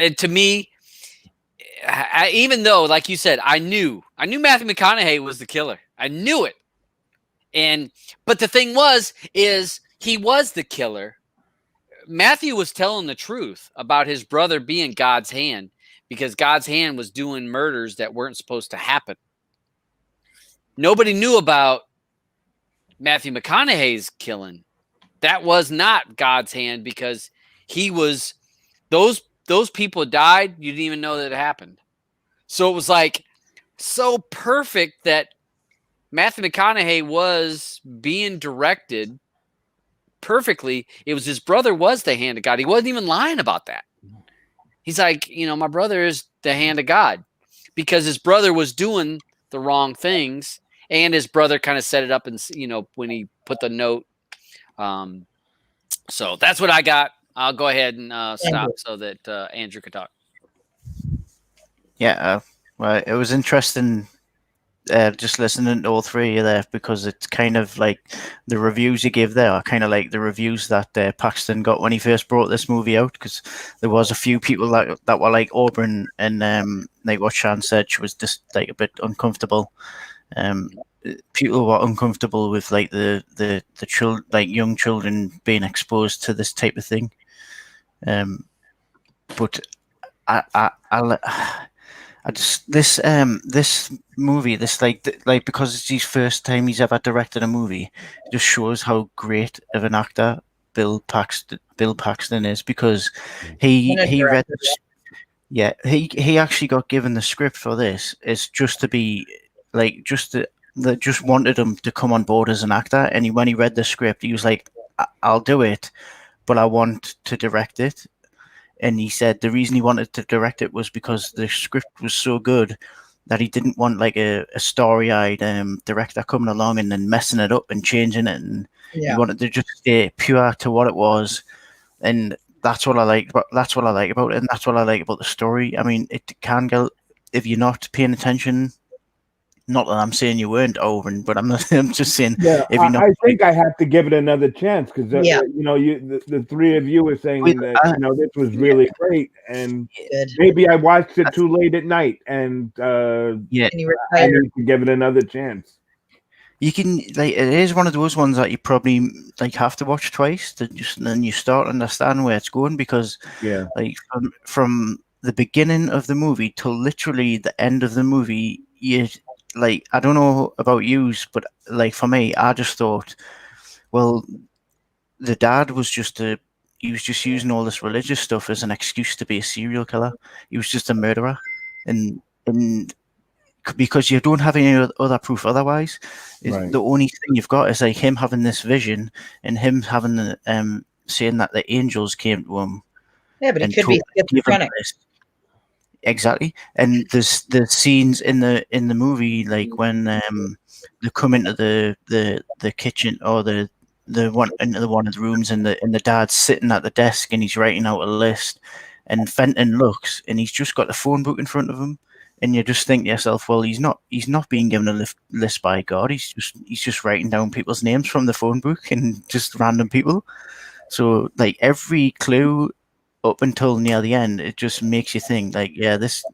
To me, even though, like you said, I knew Matthew McConaughey was the killer. I knew it. But the thing is he was the killer. Matthew was telling the truth about his brother being God's hand, because God's hand was doing murders that weren't supposed to happen. Nobody knew about Matthew McConaughey's killing. That was not God's hand, because he was, those people died. You didn't even know that it happened. So it was like so perfect that Matthew McConaughey was being directed perfectly. It was his brother was the hand of God. He wasn't even lying about that. He's like, my brother is the hand of God, because his brother was doing the wrong things, and his brother kind of set it up, and when he put the note. So that's what I got. I'll go ahead and stop so that Andrew could talk. Yeah, well, it was interesting. Just listening to all three of there, because it's kind of like the reviews you give there are kind of like the reviews that Paxton got when he first brought this movie out, because there was a few people that were like Auburn, and like what Shan said, she was just like a bit uncomfortable. People were uncomfortable with like the like young children being exposed to this type of thing. But I just this movie, this like because it's his first time he's ever directed a movie, it just shows how great of an actor Bill Paxton is, because he read he actually got given the script for this. It's just to be like just wanted him to come on board as an actor, and when he read the script, he was like, I'll do it, but I want to direct it. And he said the reason he wanted to direct it was because the script was so good that he didn't want like a story-eyed director coming along and then messing it up and changing it, and he wanted to just stay pure to what it was, and that's what I like. That's what I like about it, and that's what I like about the story. I mean, it can go if you're not paying attention. Not that I'm saying you weren't, Owen, but I'm not. I'm just saying Yeah, if you're not. I think I have to give it another chance because the three of you were saying that this was really great, and Good. maybe I watched it too late at night, and Yeah, And you were I tired. need to give it another chance. you can like it is one of those ones that you probably like have to watch twice to just then you start to understand where it's going, because Yeah, like from the beginning of the movie till literally the end of the movie, you like I don't know about yous, but like for me, I just thought, well, the dad was just he was just using all this religious stuff as an excuse to be a serial killer. He was just a murderer, and because you don't have any other proof otherwise. right. The only thing you've got is like him having this vision and him having the saying that the angels came to him. Yeah, but he And could be gave him schizophrenic. this. Exactly, and there's the scenes in the movie like when they come into the kitchen or the one into the one of the rooms, and the dad's sitting at the desk and he's writing out a list, and Fenton looks and he's just got the phone book in front of him, and you just think to yourself, well, he's not being given a list by God, he's just writing down people's names from the phone book and just random people. So like every clue up until near the end, it just makes you think like, yeah, this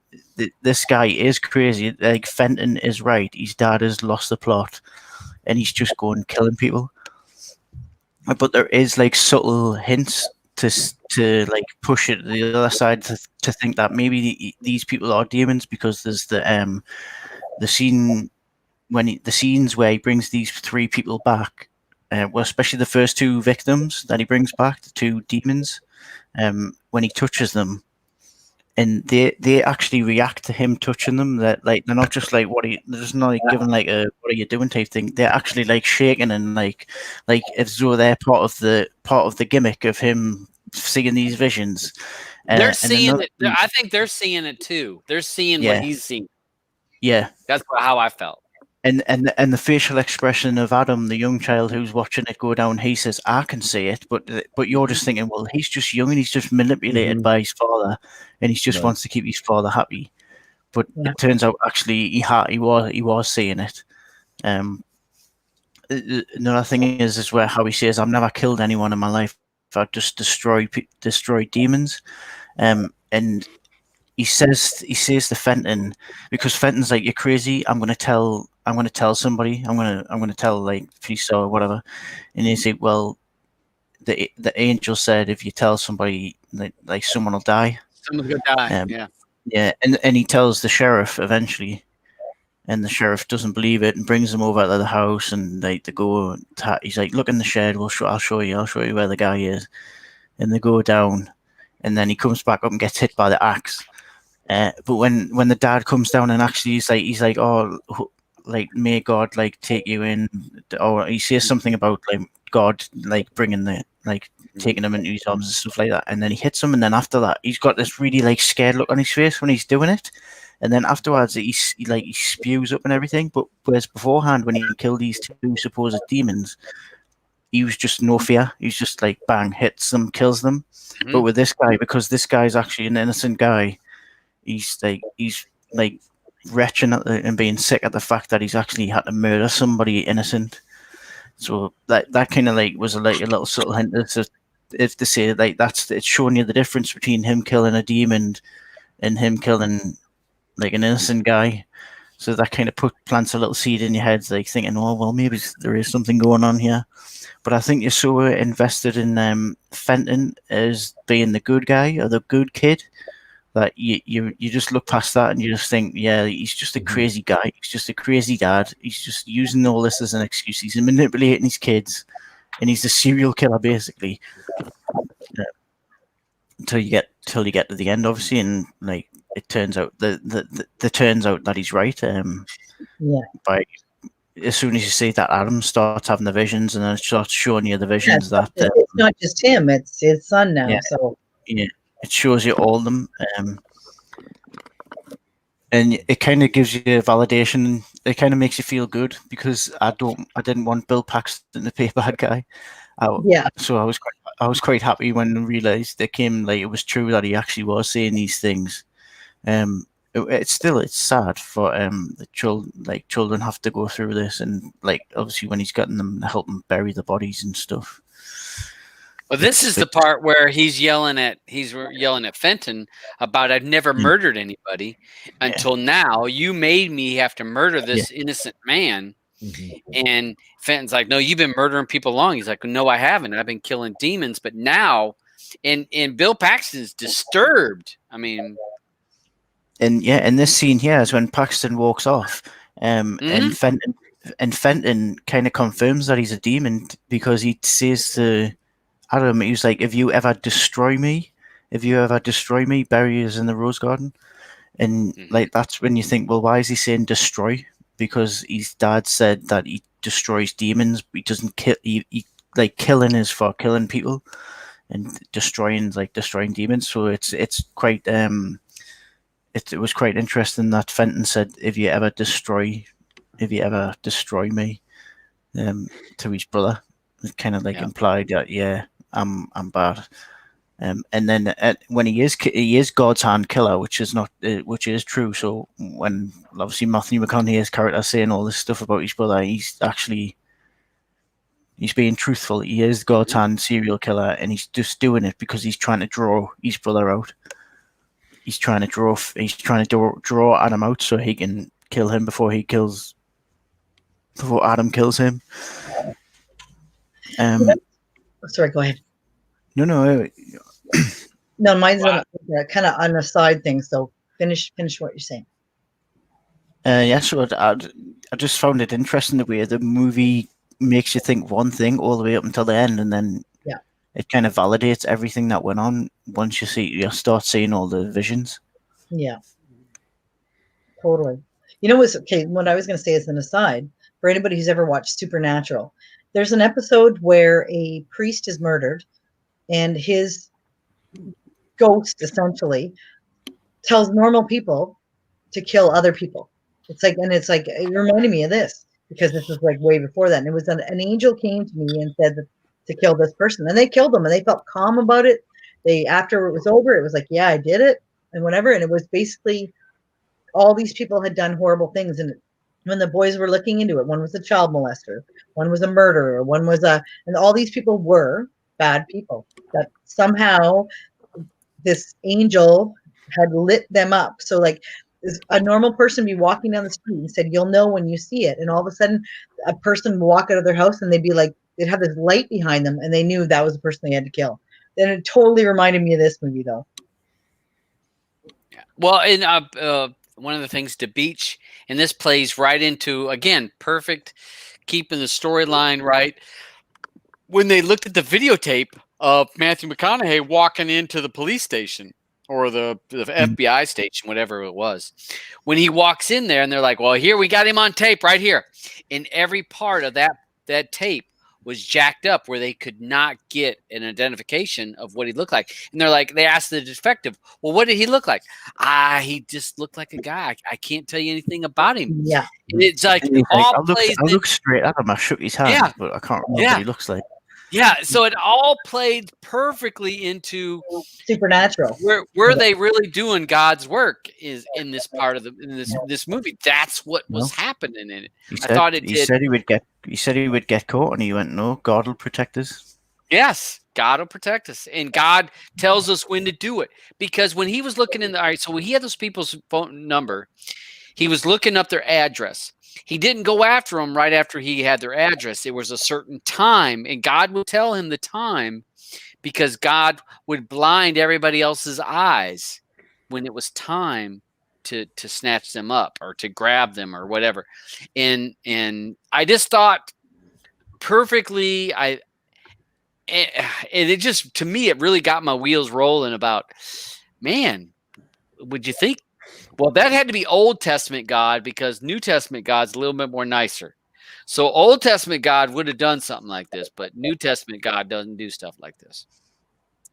guy is crazy. Like Fenton is right. His dad has lost the plot, and he's just going killing people. But there is like subtle hints to like push it to the other side to think that maybe these people are demons, because there's the scene the scenes where he brings these three people back, well, especially the first two victims that he brings back, the two demons. When he touches them, and they actually react to him touching them. That like they're not just like they're just not like giving like a what are you doing type thing. They're actually like shaking and like as though they're part of the gimmick of him seeing these visions. They're seeing it. I think they're seeing it too. They're seeing what he's seeing. Yeah, that's how I felt. And the facial expression of Adam, the young child who's watching it go down, he says, "I can see it," but you're just thinking, well, he's just young and he's just manipulated by his father, and he just wants to keep his father happy. But it turns out actually he was seeing it. Another thing is where how he says, "I've never killed anyone in my life. I've just destroyed demons," and he says to Fenton, because Fenton's like, "You're crazy. I'm gonna tell somebody. I'm gonna tell like police or whatever." And he said, "Well, the angel said if you tell somebody, like someone will die. Someone's gonna die." Yeah. And he tells the sheriff eventually, and the sheriff doesn't believe it and brings him over to the house, and they go. He's like, "Look in the shed. I'll show you where the guy is." And they go down, and then he comes back up and gets hit by the axe. But when the dad comes down and actually he's like, "Oh, like may God like take you in," or he says something about like God like bringing taking him into his arms and stuff like that, and then he hits him, and then after that he's got this really like scared look on his face when he's doing it, and then afterwards he spews up and everything. But whereas beforehand when he killed these two supposed demons, he was just no fear. He's just like bang, hits them, kills them. Mm-hmm. But with this guy, because this guy's actually an innocent guy, he's like retching at and being sick at the fact that he's actually had to murder somebody innocent. So that kind of like was a little subtle hint if to say like it's showing you the difference between him killing a demon and him killing like an innocent guy. So that kind of plants a little seed in your head, like thinking, oh well, maybe there is something going on here. But I think you're so invested in Fenton as being the good guy or the good kid that you just look past that and you just think, yeah, he's just a crazy guy. He's just a crazy dad. He's just using all this as an excuse. He's manipulating his kids, and he's a serial killer basically. Until you get to the end, obviously, and like it turns out turns out that he's right. By as soon as you see that Adam starts having the visions, and then it starts showing you the visions that it's not just him; it's his son now. Yeah, so yeah. It shows you all of them. And it kind of gives you validation. It kind of makes you feel good because I didn't want Bill Paxton to be a bad guy. Yeah. So I was quite happy when I realised it came like it was true that he actually was saying these things. It's sad for the children have to go through this, and like obviously when he's getting them to help them bury the bodies and stuff. Well, this is the part where he's yelling at Fenton about I've never murdered anybody until now. You made me have to murder this innocent man. And Fenton's like, no, you've been murdering people long. He's like, no, I haven't. I've been killing demons. But now, and Bill Paxton's disturbed. I mean, and in this scene here is when Paxton walks off, and Fenton kind of confirms that he's a demon because he says to Adam, he was like, if you ever destroy me, bury us in the rose garden. And like that's when you think, well, why is he saying destroy? Because his dad said that he destroys demons, but he doesn't kill. He like killing is for killing people, and destroying is like destroying demons. So it's quite it was quite interesting that Fenton said, if you ever destroy me, to his brother. It kind of like implied that I'm bad. And then when he is God's hand killer, which is true. So when obviously Matthew McConaughey's character saying all this stuff about his brother, he's being truthful. He is God's hand serial killer, and he's just doing it because he's trying to draw his brother out. He's trying to draw Adam out so he can kill him before Adam kills him. Sorry, go ahead. No. No, mine's kind of on a side thing. So finish what you're saying. So I just found it interesting the way the movie makes you think one thing all the way up until the end, and then it kind of validates everything that went on once you start seeing all the visions. Yeah, totally. You know what's okay? What I was going to say as an aside for anybody who's ever watched Supernatural, there's an episode where a priest is murdered, and his ghost essentially tells normal people to kill other people. It reminded me of this because this was like way before that. And it was an angel came to me and said to kill this person, and they killed them, and they felt calm about it. After it was over, it was like, yeah, I did it and whatever. And it was basically all these people had done horrible things. And when the boys were looking into it, one was a child molester, one was a murderer, and all these people were bad people that somehow this angel had lit them up. So like a normal person be walking down the street and said, you'll know when you see it. And all of a sudden a person would walk out of their house and they'd be like, they'd have this light behind them and they knew that was the person they had to kill. And it totally reminded me of this movie though. Well, and one of the things to Beach, and this plays right into, again, perfect, keeping the storyline right. When they looked at the videotape of Matthew McConaughey walking into the police station or the FBI station, whatever it was, when he walks in there and they're like, well, here, we got him on tape right here. And every part of that tape was jacked up where they could not get an identification of what he looked like. And they asked the detective, well, what did he look like? He just looked like a guy. I can't tell you anything about him. Yeah. And it's like, I look straight at him. I shook his hand, but I can't remember what he looks like. Yeah, so it all played perfectly into Supernatural. Where they really doing God's work is in this part of this movie. That's what was happening in it. He said he would get caught, and he went, "No, God will protect us." Yes, God will protect us, and God tells us when to do it. Because when he was looking so when he had those people's phone number, he was looking up their address. He didn't go after them right after he had their address. It was a certain time, and God would tell him the time because God would blind everybody else's eyes when it was time to snatch them up or to grab them or whatever. And I just thought perfectly, it just, to me, it really got my wheels rolling about, man, would you think? Well, that had to be Old Testament God because New Testament God's a little bit more nicer. So Old Testament God would have done something like this, but New Testament God doesn't do stuff like this.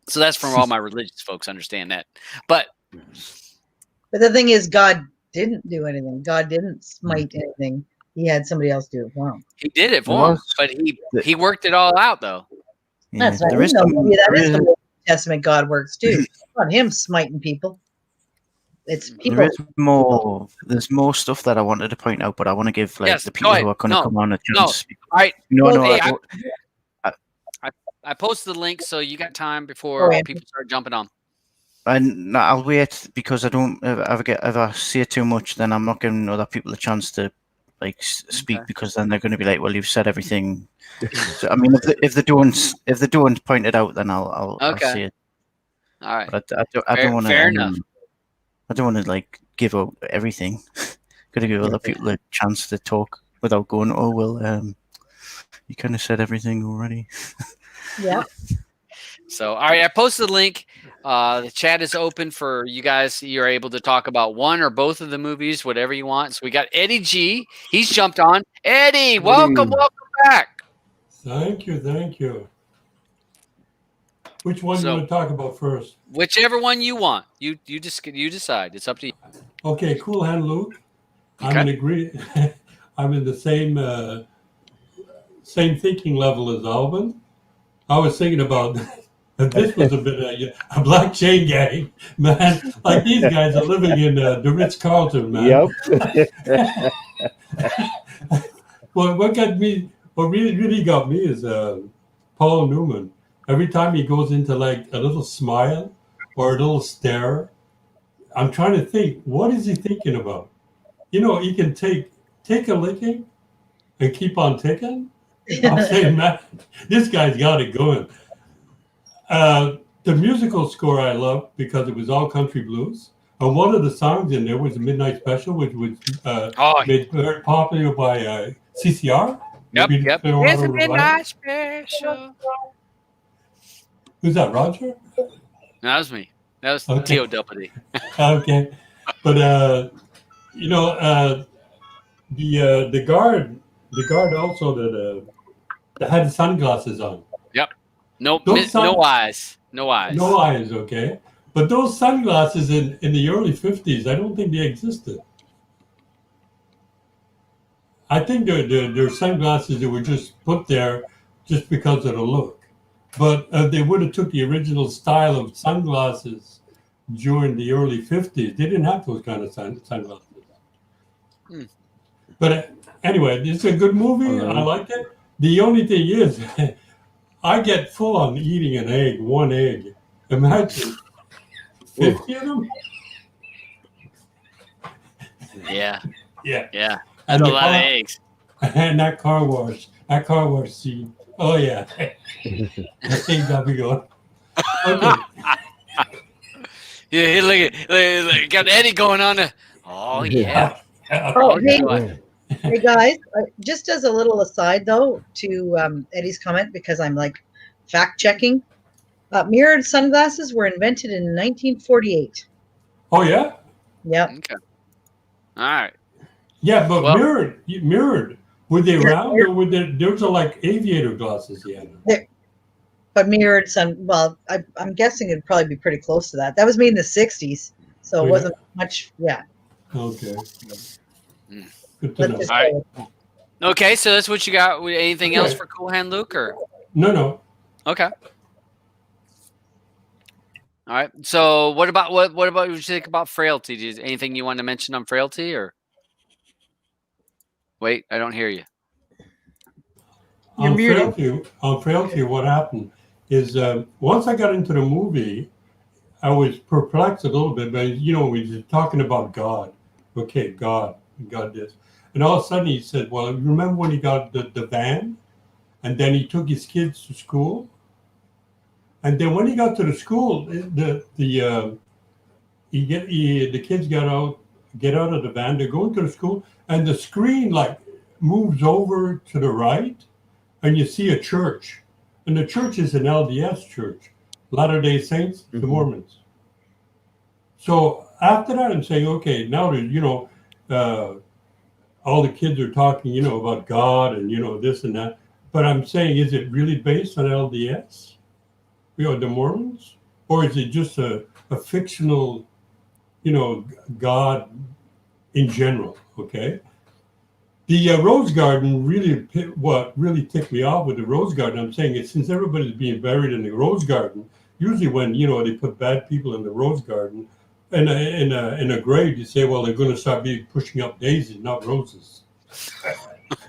So that's from all my religious folks understand that. But the thing is, God didn't do anything. God didn't smite anything. He had somebody else do it for him. He did it for him, but he worked it all out though. That's not there is maybe that is some, the way the Testament God works too. It's not him smiting people. It's people. there is more. There's more stuff that I wanted to point out, but I want to give like Yes, the go people ahead. who are going to No, come on a no. chance. to speak. All right. No, Well, no. Hey, I, I posted the link, so you got time before Go people start jumping on. no, I'll wait because I don't. If I say too much, then I'm not giving other people a chance to like speak, Okay. because then they're going to be like, "Well, you've said everything." So, I mean, if they don't point it out, then I'll Okay. say it. All right. But I don't want to. Fair enough. I don't want to like give out everything. Got to give other people a chance to talk without going, "Oh well, you kind of said everything already." Yeah. So, all right, I posted the link. The chat is open for you guys. You're able to talk about one or both of the movies, whatever you want. So we got Eddie G. He's jumped on. Eddie, welcome back. Thank you. Which one do you want to talk about first? Whichever one you want. You decide. It's up to you. Okay, Cool Hand Luke. Okay. I'm in the same thinking level as Alvin. I was thinking about this was a bit a black chain gang, man. Like these guys are living in the Ritz-Carlton, man. Yep. Well, what really got me is Paul Newman. Every time he goes into like a little smile or a little stare, I'm trying to think, what is he thinking about? You know, he can take a licking and keep on ticking. I'm saying, man, this guy's got it going. The musical score I love because it was all country blues. And one of the songs in there was a Midnight Special, which was made very popular by CCR. Yep. It's a Midnight Special. Who's that, Roger? No, that was me. That was Okay. T.O.W. Okay. But, you know, the guard also that had sunglasses on. Yep. No eyes. No eyes. No eyes, okay. But those sunglasses in the early 50s, I don't think they existed. I think they're sunglasses that were just put there just because of the look. But they would have took the original style of sunglasses during the early 50s. They didn't have those kind of sunglasses. But anyway, it's a good movie. I liked it. The only thing is, I get full on eating an egg, one egg. Imagine 50 of them. Yeah. Yeah. Yeah. That's a lot of eggs. And that car wash scene. Oh yeah. I think that'll be going. Okay. Yeah, look, got Eddie going on. Oh yeah. Oh, hey guys, just as a little aside though to Eddie's comment, because I'm like fact checking, mirrored sunglasses were invented in 1948. Oh yeah. Yep. Okay. All right. Yeah, but mirrored. Were they round or were those are like aviator glasses he had? But mirrored well, I'm guessing it'd probably be pretty close to that. That was made in the 60s, so it wasn't much. Yeah. Okay. Good to know. All right. Okay, so that's what you got. Anything else for Cool Hand Luke, or? No. Okay. All right. So what about what you think about Frailty? Anything you want to mention on Frailty, or? Wait, I don't hear you. On Frailty, what happened is once I got into the movie, I was perplexed a little bit, but you know, we were talking about God. Okay, God this. And all of a sudden he said, well, remember when he got the van and then he took his kids to school? And then when he got to the school, the kids get out of the van, they're going to the school, and the screen like moves over to the right, and you see a church. And the church is an LDS church, Latter-day Saints, the Mormons. So after that, I'm saying, okay, now that, you know, all the kids are talking, you know, about God and, you know, this and that. But I'm saying, is it really based on LDS? You know, the Mormons? Or is it just a fictional, you know, God in general. Okay. The Rose Garden what really ticked me off with the Rose Garden, I'm saying it, since everybody's being buried in the Rose Garden, usually when they put bad people in the Rose Garden, in a grave, you say, well, they're going to start pushing up daisies, not roses.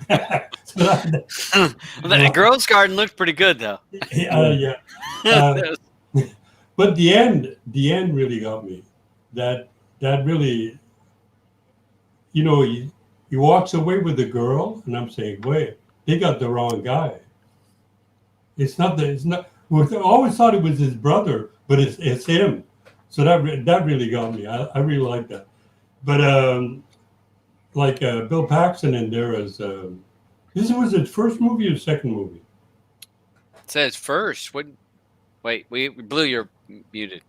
The Rose Garden looked pretty good, though. Yeah. But the end really got me. That really, he walks away with the girl, and I'm saying, wait, they got the wrong guy. It's not. I always thought it was his brother, but it's him. So that really got me. I really like that. But Bill Paxton in there as this was his first movie or second movie? It says first. Wait, we blew your muted.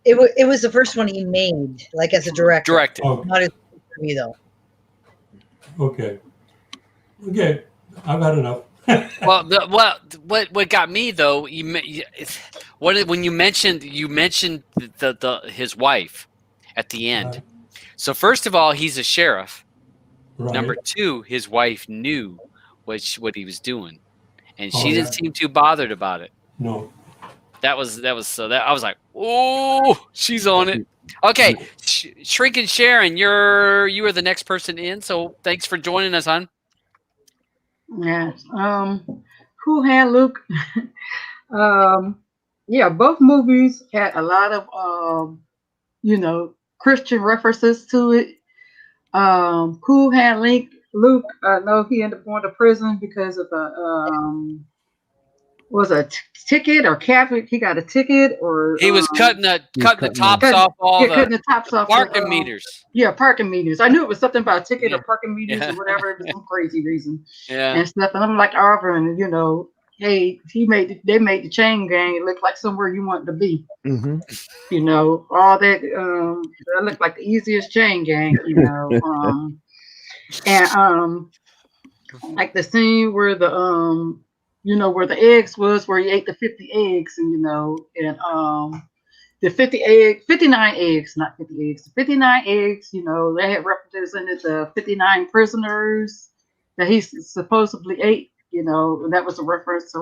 It was the first one he made, like as a director. Directed. Oh, Not as a movie, though. okay. I've had enough. Well, what got me though, when you mentioned his wife at the end. Right. So first of all, he's a sheriff. Right. Number two, his wife knew what he was doing, and she Oh, didn't yeah. seem too bothered about it. No. That was so that I was like, oh, she's on it. Okay, Shrinking Sharon, you are the next person in. So thanks for joining us, hon. Yes. Who had Luke? Yeah, both movies had a lot of Christian references to it. Who had Luke? I know he ended up going to prison because of a ticket or Catholic. He got a ticket, or He was cutting the tops off all cutting the tops off parking meters. Yeah, parking meters. I knew it was something about a ticket Yeah. or parking meters or whatever, for some crazy reason. Yeah. And stuff. And I'm like, Arvin, hey, they made the chain gang look like somewhere you wanted to be. Mm-hmm. All that looked like the easiest chain gang, and like the scene where where the eggs was, where he ate the 50 eggs, and the 59 eggs, not 50 eggs, 59 eggs, they had represented the 59 prisoners that he supposedly ate, and that was a reference to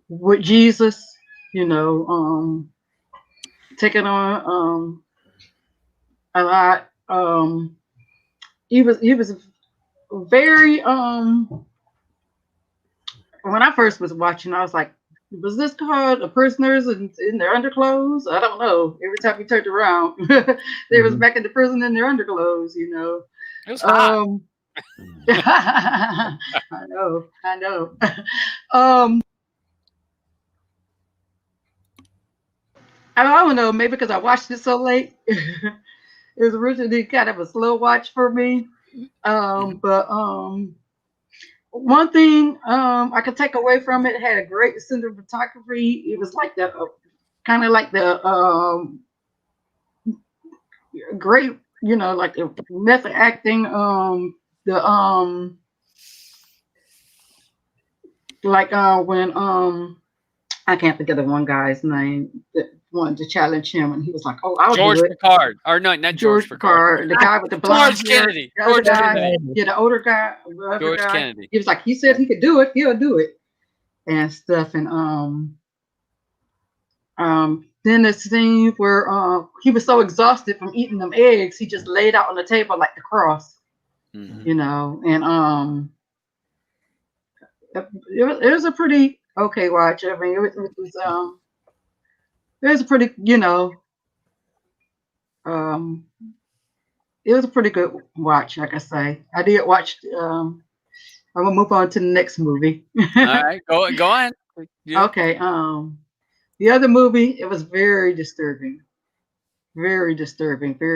with Jesus, taking on a lot. He was very when I first was watching, I was like, was this called the prisoners in their underclothes? I don't know. Every time he turned around, they was back in the prison in their underclothes, It was hot. I know. I don't know, maybe because I watched it so late. It was originally kind of a slow watch for me. But one thing I could take away from it, had a great cinematography. It was like kind of like the great, like the method acting, when I can't think of the one guy's name that wanted to challenge him, and he was like, "Oh, I'll George do it." Picard, or no, not George Picard. The guy with the blonde George hair. Kennedy. The other George guy, Kennedy. yeah, the older guy. The other George guy. Kennedy. He was like, he said he could do it. He'll do it, and stuff. And then the scene where he was so exhausted from eating them eggs, he just laid out on the table like the cross, Mhm. And it was a pretty okay watch. I mean, it was a pretty, it was a pretty good watch. Like I say, I did watch. I'm gonna move on to the next movie. All right, go on. Yeah. Okay. The other movie, it was very disturbing, very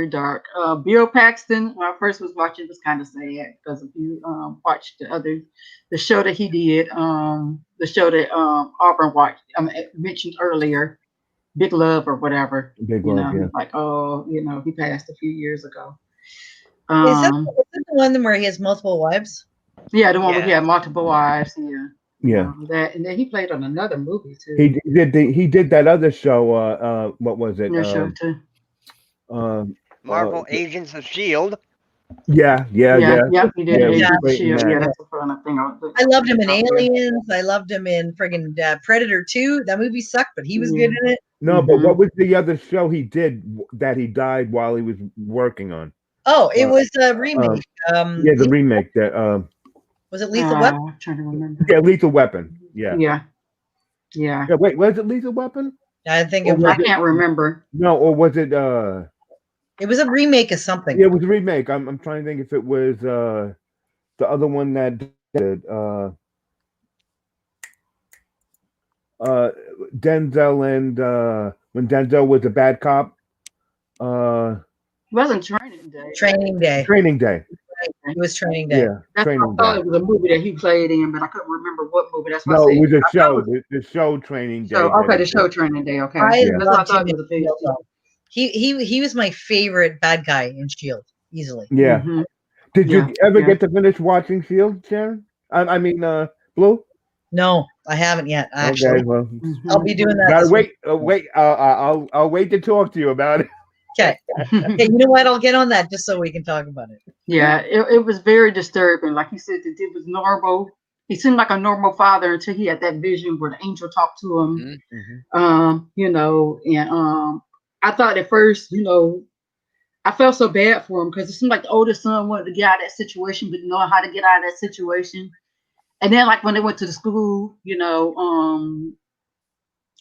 dark. Bill Paxton, when I first was watching, it was kind of sad because if you watched the show that he did, the show that Auburn watched, mentioned earlier, Big Love or whatever. Big Love, yeah. Like, he passed a few years ago. Is that the one where he has multiple wives? Yeah, the one where he had multiple wives. Yeah. Yeah. That, and then he played on another movie too. He did that other show. What was it? Show too. Marvel Agents of Shield. Yeah. He did. Yeah, Agents of great in Shield. that. Yeah, that's a fun thing. I loved him in Aliens. I loved him in friggin' Predator 2. That movie sucked, but he was good in it. No, but what was the other show he did that he died while he was working on? Oh, it was a remake. Yeah, the remake that was it Lethal Weapon? I'm trying to remember. Yeah, Lethal Weapon. Yeah. Yeah. Wait, was it Lethal Weapon? I think I can't remember. No, or was it it was a remake of something. Yeah, it was a remake. I'm trying to think if it was the other one that did Denzel and when Denzel was a bad cop. It wasn't Training Day. Training Day. Training Day. It was Training Day. Yeah, that's Training I thought Day. it was a movie that he played in, but I couldn't remember what movie. That's why No, I said, it was a show. it was, The show Training Day. so, okay, the show Training Day. Okay, I that's what I loved thought him it was a in Shield. He was my favorite bad guy in Shield, easily. Yeah. Did you ever get to finish watching Shield, Sharon? I mean, Blue? No, I haven't yet. Actually, Okay, well, I'll be doing that. Gotta wait. I'll wait to talk to you about it. Okay. Okay, you know what? I'll get on that just so we can talk about it. Yeah, it was very disturbing. Like you said, it was normal. He seemed like a normal father until he had that vision where the angel talked to him. You know, and I thought at first, you know, I felt so bad for him because it seemed like the oldest son wanted to get out of that situation, but knowing how to get out of that situation. And then, like when they went to the school, you know,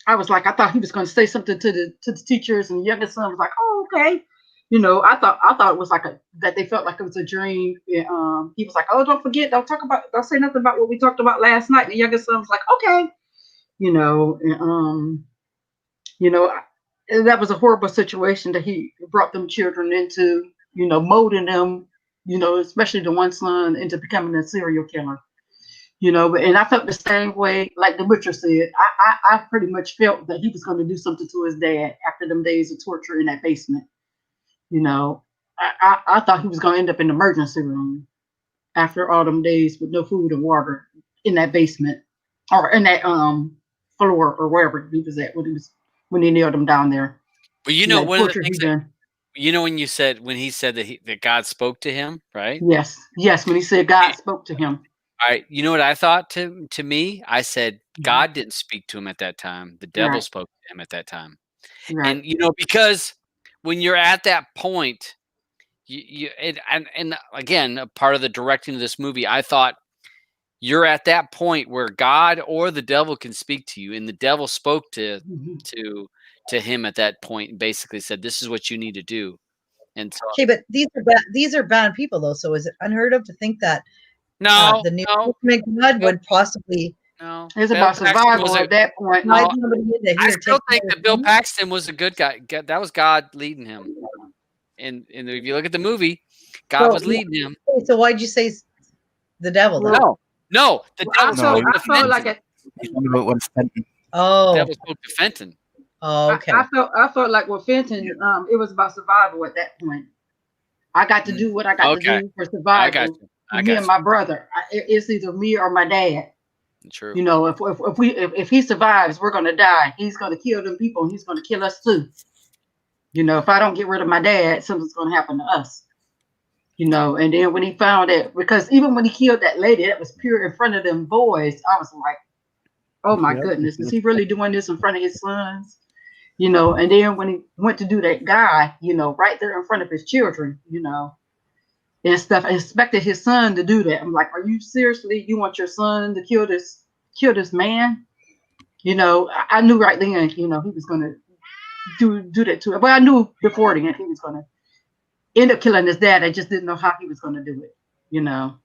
I was like, I thought he was going to say something to the teachers, and the youngest son was like, "Oh, okay." You know, I thought it was like that they felt like it was a dream. And, he was like, "Oh, don't forget, don't say nothing about what we talked about last night." And the youngest son was like, "Okay." You know, and, you know, that was a horrible situation that he brought them children into. You know, molding them. You know, especially the one son into becoming a serial killer. You know, and I felt the same way, like the Witcher said. I pretty much felt that he was going to do something to his dad after them days of torture in that basement. You know, I thought he was going to end up in the emergency room after all them days with no food and water in that basement or in that floor or wherever he was at when he nailed him down there. But you know, one of the things that, you know, when he said that God spoke to him, right? Yes, when he said God spoke to him. All right, you know what I thought to me? I said God didn't speak to him at that time. The devil spoke to him at that time. Right. And you know, because when you're at that point, and again, a part of the directing of this movie, I thought you're at that point where God or the devil can speak to you, and the devil spoke to him at that point and basically said, "This is what you need to do." And so, okay, but these are bad people though. So is it unheard of to think that the new God would possibly? No, it's about survival at that point. No, I still think that Bill Paxton was a good guy. That was God leading him. And if you look at the movie, God was leading him. So why'd you say the devil? Then? No, the devil spoke to Fenton. Oh, the devil spoke to Fenton. Oh, okay. I felt like with Fenton, it was about survival at that point. I got to do what I got to do for survival. Me and my brother. It's either me or my dad. True. You know, if he survives, we're gonna die. He's gonna kill them people, and he's gonna kill us too. You know, if I don't get rid of my dad, something's gonna happen to us. You know, and then when he found it, because even when he killed that lady, that was pure in front of them boys. I was like, "Oh my goodness, is he really doing this in front of his sons?" You know, and then when he went to do that guy, you know, right there in front of his children, you know. And stuff. I expected his son to do that. I'm like, are you seriously? You want your son to kill this man? You know, I knew right then, you know, he was gonna do that to him. But I knew before then he was gonna end up killing his dad. I just didn't know how he was gonna do it. You know,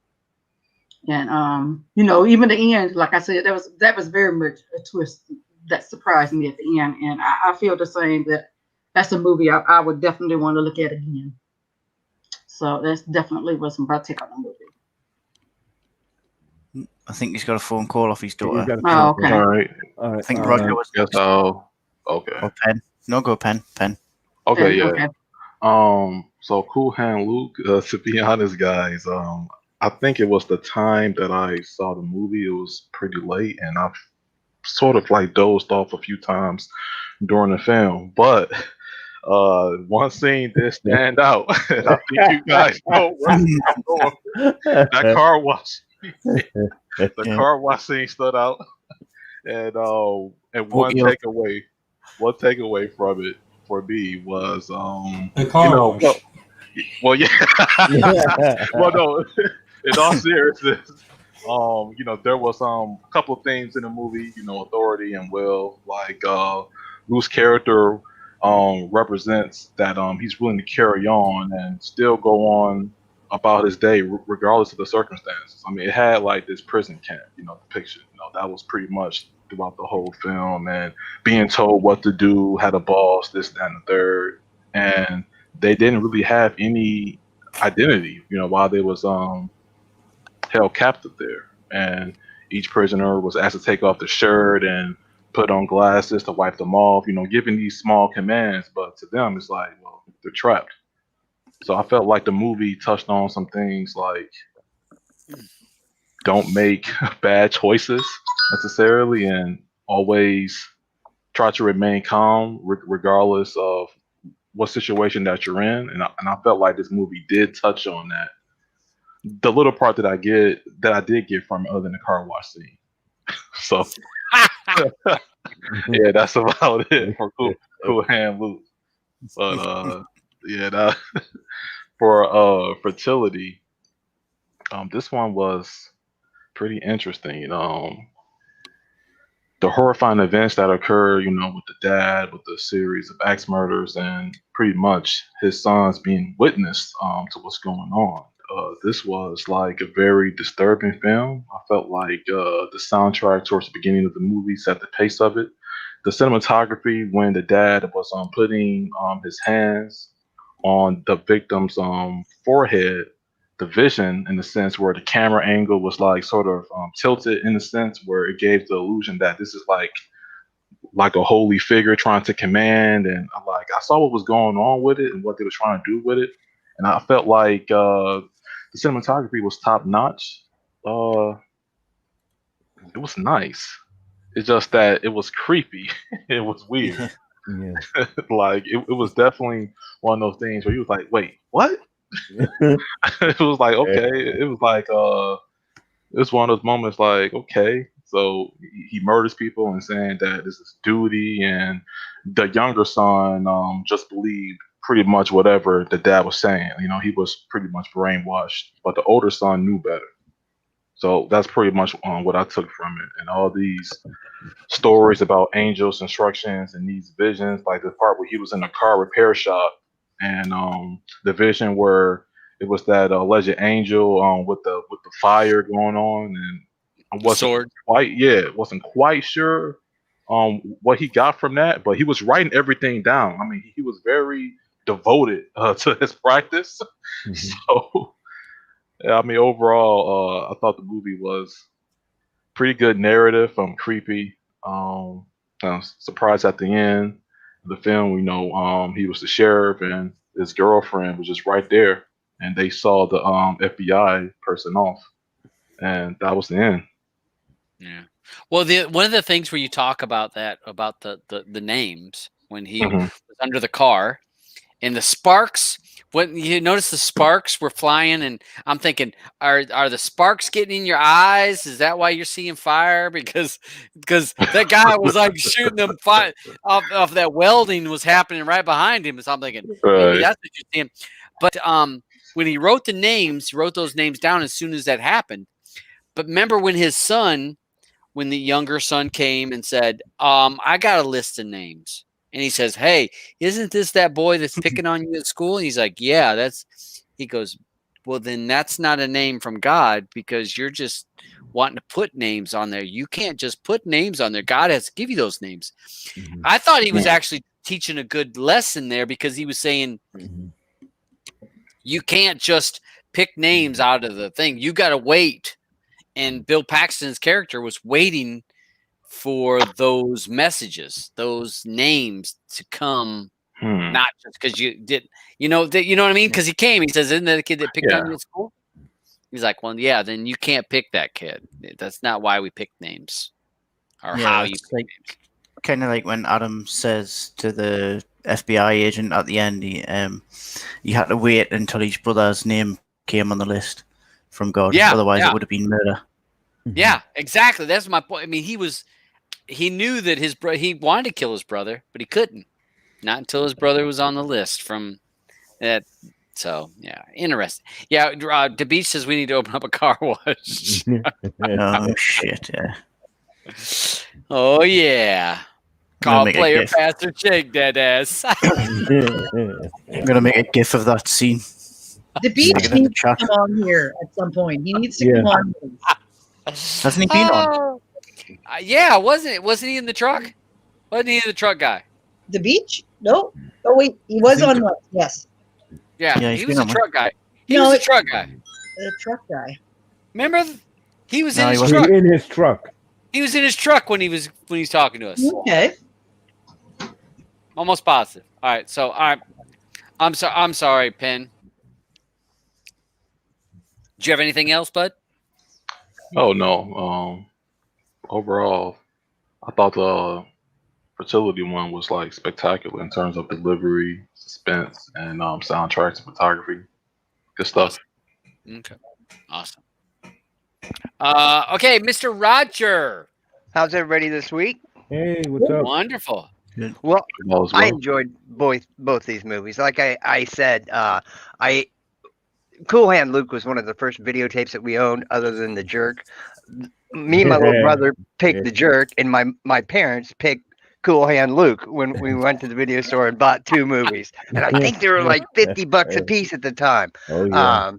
and you know, even the end, like I said, that was very much a twist that surprised me at the end. And I feel the same. That's a movie I would definitely want to look at again. So that's definitely was my take on the movie. I think he's got a phone call off his daughter. Oh, okay. All right. I think Roger was. Yes. Oh, okay. Or Pen. No, go Pen. Okay. Yeah. Okay. So Cool Hand Luke. To be honest, guys, I think it was the time that I saw the movie. It was pretty late, and I sort of like dozed off a few times during the film, but one scene did stand out. And I think you guys know where I'm going. That car wash, the Yeah. car wash scene stood out. And What you- one takeaway from it for me was The car wash. well yeah. Well no, in all seriousness, there was a couple of things in the movie, authority and will, like Lou's character represents that he's willing to carry on and still go on about his day regardless of the circumstances. I mean, it had like this prison camp, depiction. That was pretty much throughout the whole film, and being told what to do, had a boss, this, that, and the third, and they didn't really have any identity, while they was held captive there. And each prisoner was asked to take off the shirt and put on glasses to wipe them off, giving these small commands, but to them it's like, well, they're trapped. So I felt like the movie touched on some things like don't make bad choices necessarily, and always try to remain calm regardless of what situation that you're in. And I felt like this movie did touch on that. The little part that I did get from it, other than the car wash scene. So yeah, that's about it for Cool Hand Luke. But yeah, for fertility, this one was pretty interesting. The horrifying events that occur, with the dad, with the series of axe murders, and pretty much his sons being witness to what's going on. This was like a very disturbing film. I felt like the soundtrack towards the beginning of the movie set the pace of it. The cinematography, when the dad was putting his hands on the victim's forehead, the vision in the sense where the camera angle was like sort of tilted in the sense where it gave the illusion that this is like a holy figure trying to command, and I saw what was going on with it and what they were trying to do with it, and I felt like the cinematography was top notch. It was nice. It's just that it was creepy. It was weird. Yeah. Like it was definitely one of those things where you was like, wait, what? It was like, okay. It was like it's one of those moments like, okay, so he murders people and saying that this is duty, and the younger son just believed pretty much whatever the dad was saying. He was pretty much brainwashed, but the older son knew better. So that's pretty much what I took from it. And all these stories about angels' instructions and these visions, like the part where he was in a car repair shop, and the vision where it was that alleged angel with the fire going on, and I Sword. wasn't quite sure what he got from that, but he was writing everything down. I mean, he was very devoted to his practice. So yeah, I mean, overall, I thought the movie was pretty good narrative. Creepy. I was surprised at the end of the film. He was the sheriff and his girlfriend was just right there, and they saw the FBI person off, and that was the end. Yeah. Well, one of the things where you talk about the names when he Mhm. was under the car and the sparks. When you notice the sparks were flying, and I'm thinking, are the sparks getting in your eyes? Is that why you're seeing fire? Because that guy was like shooting them off that welding was happening right behind him. So I'm thinking maybe Right. that's what you're seeing. But when he wrote the names, he wrote those names down as soon as that happened. But remember when when the younger son came and said, I got a list of names. And he says, hey, isn't this that boy that's picking on you at school? And he's like, yeah, he goes, well, then that's not a name from God, because you're just wanting to put names on there. You can't just put names on there. God has to give you those names. I thought he was actually teaching a good lesson there, because he was saying, you can't just pick names out of the thing. You got to wait. And Bill Paxton's character was waiting for those messages, those names to come, not just because you did, you know what I mean? Because he came, he says, isn't that the kid that picked on you at school? He's like, well, yeah, then you can't pick that kid. That's not why we pick names or how you pick names. kind of like when Adam says to the FBI agent at the end, he had to wait until his brother's name came on the list from God. Yeah, Otherwise, yeah. it would have been murder. Yeah, exactly. That's my point. I mean, he knew that he wanted to kill his brother, but he couldn't. Not until his brother was on the list from that. So, yeah, interesting. Yeah, DeBeach says we need to open up a car wash. Oh, shit, yeah. Oh, yeah. I'm gonna Call make a player gif. Pastor Jake that ass. I'm going to make a gif of that scene. The beach Stick it in the needs to chat. come on here at some point. He needs to Yeah. come on. Hasn't he been on? Yeah, wasn't he in the truck? Wasn't he the truck guy? The beach? No. Oh wait, he was think on so. one. Yes, Yeah, Yeah, he's he was been a on one. truck guy. He No, was a it- truck guy. the truck guy. Remember? He was No, in he his wasn't. truck. In his truck. He was in his truck when he's talking to us. Okay. Almost positive. All right, so I'm sorry, Penn. Do you have anything else, bud? Oh no. Overall, I thought the fertility one was like spectacular in terms of delivery, suspense, and soundtracks and photography. Good stuff. Okay, awesome. Okay, Mr. Roger. How's everybody this week? Hey, what's up? Wonderful. Well, All is I well. enjoyed both these movies. Like I said, Cool Hand Luke was one of the first videotapes that we owned, other than The Jerk. Me and my little brother picked The Jerk, and my parents picked Cool Hand Luke when we went to the video store and bought two movies. And I think they were like $50 a piece at the time. Oh yeah.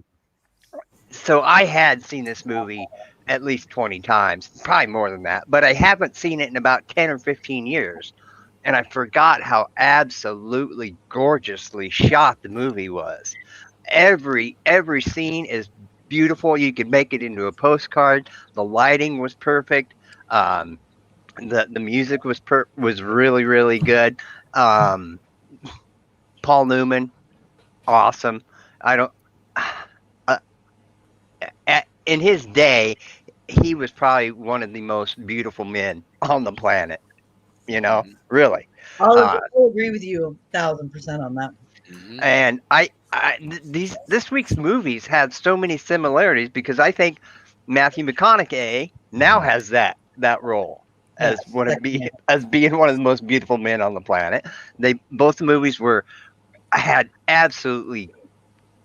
So I had seen this movie at least 20 times, probably more than that, but I haven't seen it in about 10 or 15 years. And I forgot how absolutely gorgeously shot the movie was. Every scene is beautiful. You could make it into a postcard. The lighting was perfect. The music was really, really good. Paul Newman, awesome. In his day, he was probably one of the most beautiful men on the planet. You know, really. I'll agree with you 1,000% on that. Mhm. And this week's movies had so many similarities because I think Matthew McConaughey now has that role as being one of the most beautiful men on the planet. Both the movies had absolutely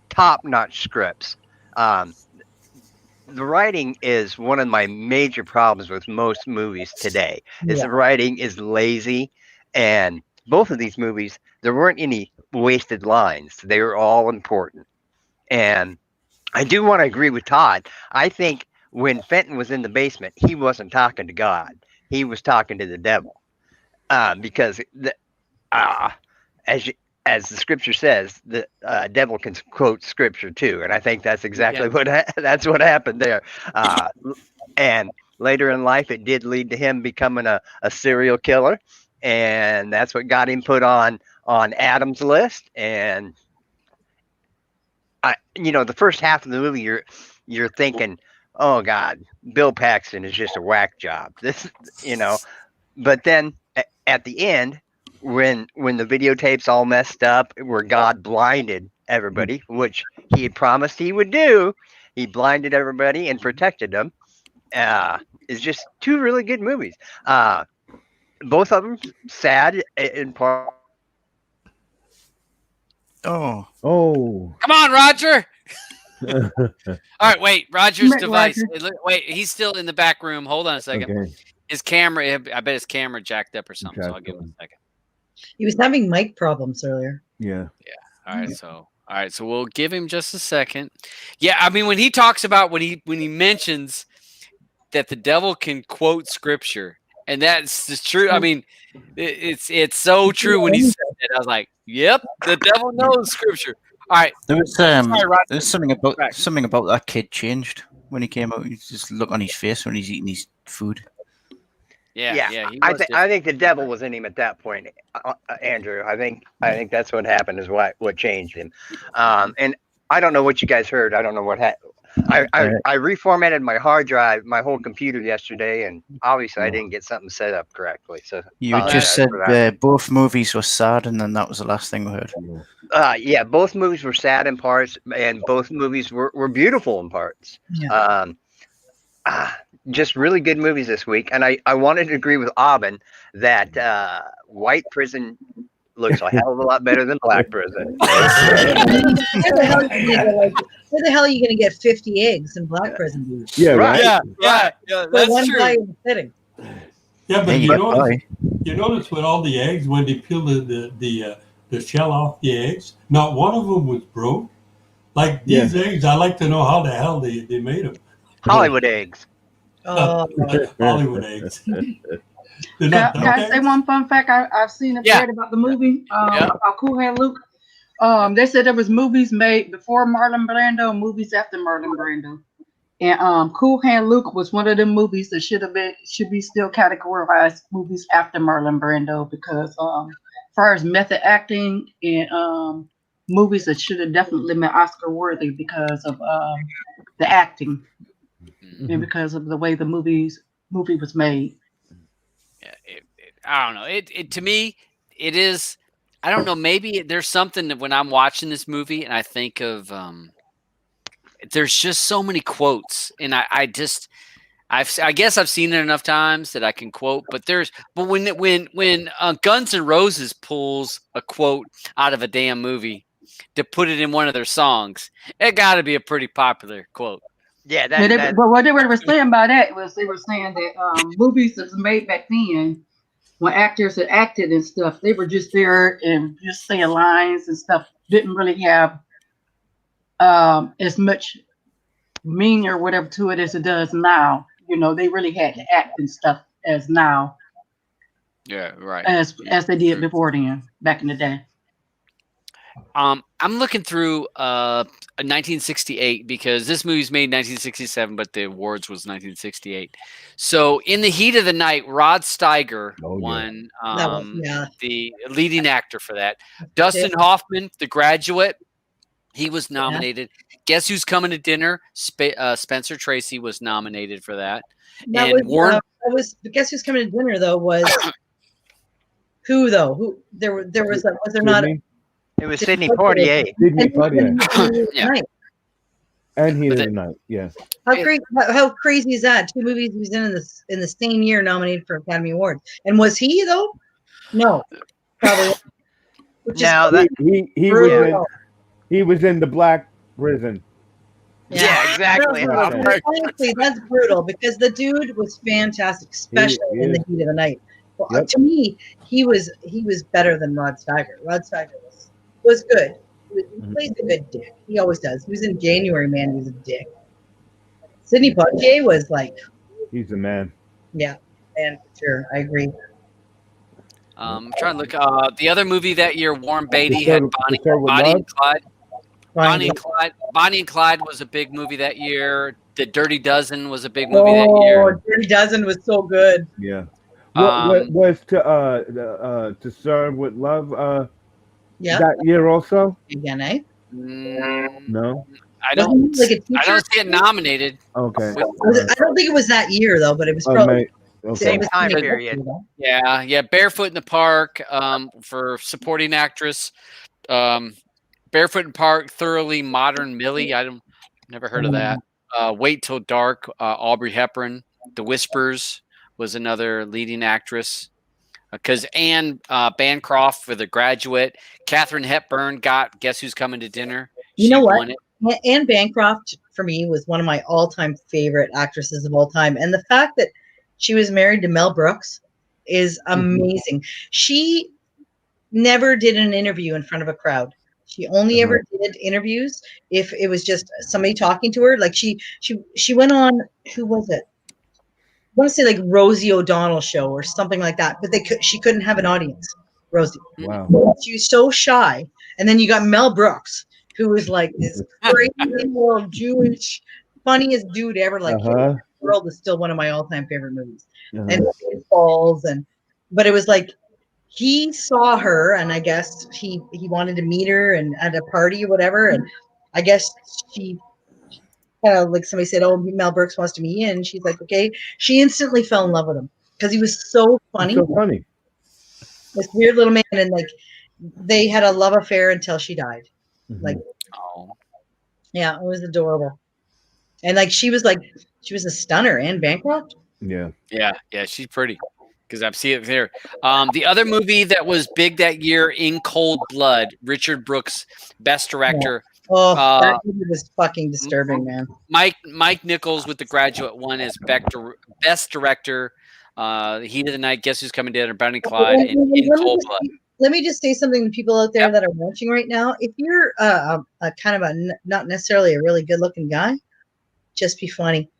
top-notch scripts. The writing is one of my major problems with most movies today. Is the writing is lazy, and both of these movies, there weren't any wasted lines. They were all important. And I do want to agree with Todd. I think when Fenton was in the basement, he wasn't talking to God. He was talking to the devil. Because as the scripture says, the devil can quote scripture too, and I think that's exactly what happened there. And later in life, it did lead to him becoming a serial killer, and that's what got him put on Adam's list. And the first half of the movie, you're thinking, oh God, Bill Paxton is just a whack job. But then at the end, when the videotapes all messed up, where God blinded everybody, which he had promised he would do, he blinded everybody and protected them. It's just two really good movies. Both of them sad in part. Oh. Come on, Roger. All right, wait. Roger's device. Wait, he's still in the back room. Hold on a second. Okay. His camera. I bet his camera jacked up or something. So I'll give him a second. He was having mic problems earlier. Yeah. All right. So we'll give him just a second. Yeah, I mean, when he talks about when he mentions that the devil can quote scripture, and that's the true. I mean, it's so true when he said it. I was like, "Yep, the devil knows scripture." All right. There was Sorry, Roger. there's something about that kid changed when he came out. You just look on his face when he's eating his food. Yeah. I think the devil was in him at that point, Andrew. I think that's what happened. Is what changed him. And I don't know what you guys heard. I don't know what I reformatted my hard drive, my whole computer yesterday, and obviously I didn't get something set up correctly. So You apologize just said for that. both movies were sad, and then that was the last thing we heard. Yeah, both movies were sad in parts, and both movies were beautiful in parts. Yeah. Just really good movies this week, and I wanted to agree with Aubin that White Prison looks a hell of a lot better than Black Prison. Where the hell are you going to get 50 eggs in Black Prison? Dude? Yeah, right. Yeah, For that's one true. guy in the sitting. Yeah, but Yeah, you notice with all the eggs, when they peel the shell off the eggs, not one of them was broke. Like these eggs, I like to know how the hell they made them. Hollywood eggs. Hollywood eggs. They're Can not I duck say eggs? one fun fact I've seen and read about the movie about Cool Hand Luke? They said there was movies made before Marlon Brando, movies after Marlon Brando, and Cool Hand Luke was one of them movies that should be still categorized movies after Marlon Brando because as far as method acting and movies that should have definitely been Oscar worthy because of the acting and because of the way the movie was made. Yeah, I don't know. It to me, it is. I don't know. Maybe there's something that when I'm watching this movie and I think of, there's just so many quotes, and I guess I've seen it enough times that I can quote. But when Guns N' Roses pulls a quote out of a damn movie to put it in one of their songs, it got to be a pretty popular quote. Yeah, but what they were saying by that was they were saying that movies that was made back then, when actors had acted and stuff, they were just there and just saying lines and stuff. Didn't really have as much meaning or whatever to it as it does now. You know, they really had to act and stuff as now. Yeah, right. As they did before then, back in the day. I'm looking through 1968 because this movie's made in 1967, but the awards was 1968. So, In the Heat of the Night, Rod Steiger won the leading actor for that. Dustin Hoffman, The Graduate, he was nominated. Guess Who's Coming to Dinner? Spencer Tracy was nominated for that. Guess Who's Coming to Dinner though was who though? Who there was there not? It was Sidney Poitier. Sidney Poitier. Yeah. And Heat of the Night. Yeah. How crazy is that? Two movies he was in the same year nominated for Academy Awards. And was he though? No, probably. He was in the Black Prison. Yeah, exactly. Honestly, that's brutal because the dude was fantastic, especially in The Heat of the Night. Well, to me, he was better than Rod Steiger. Rod Steiger was good. He plays a good dick. He always does. He was in January Man. He was a dick. Sidney Poitier was like. He's a man. Yeah, man, for sure. I agree. I'm trying to look. The other movie that year, Warren Beatty had Bonnie and Clyde. Bonnie and Clyde was a big movie that year. The Dirty Dozen was a big movie that year. Dirty Dozen was so good. Yeah. What was to Serve with Love? That year also. Again, eh? No. I don't see it nominated. Okay. I don't think it was that year though, but it was probably same time period. Yeah. Barefoot in the Park for supporting actress. Barefoot in Park, Thoroughly Modern Millie. Never heard of that. Wait Till Dark, Aubrey Hepburn. The Whispers was another leading actress. Because Anne Bancroft for The Graduate. Katharine Hepburn got Guess Who's Coming to Dinner. You know what? Anne Bancroft, for me, was one of my all-time favorite actresses of all time. And the fact that she was married to Mel Brooks is amazing. She never did an interview in front of a crowd. She only ever did interviews if it was just somebody talking to her. Like she went on, who was it? I want to say like Rosie O'Donnell show or something like that, but she couldn't have an audience. Rosie. Wow. She was so shy. And then you got Mel Brooks, who was like this crazy little Jewish, funniest dude ever. Like World is still one of my all-time favorite movies. And it falls but it was like he saw her and I guess he wanted to meet her and at a party or whatever. And I guess kind of like somebody said, "Oh, Mel Brooks wants to meet you," and she's like, "Okay." She instantly fell in love with him because he was so funny. So funny. This weird little man, and like they had a love affair until she died. Like, Oh. yeah, it was adorable. And like she was a stunner. Anne Bancroft. Yeah. Yeah, she's pretty. Because I see it there. The other movie that was big that year, In Cold Blood, Richard Brooks, Best Director. Oh, that movie was fucking disturbing, man. Mike Nichols with The Graduate won as Best Director. Heat of the Night, Guess Who's Coming Down, or Bonnie Clyde, and In Cold Blood. Let me just say something to people out there that are watching right now. If you're a kind of not necessarily a really good-looking guy, just be funny.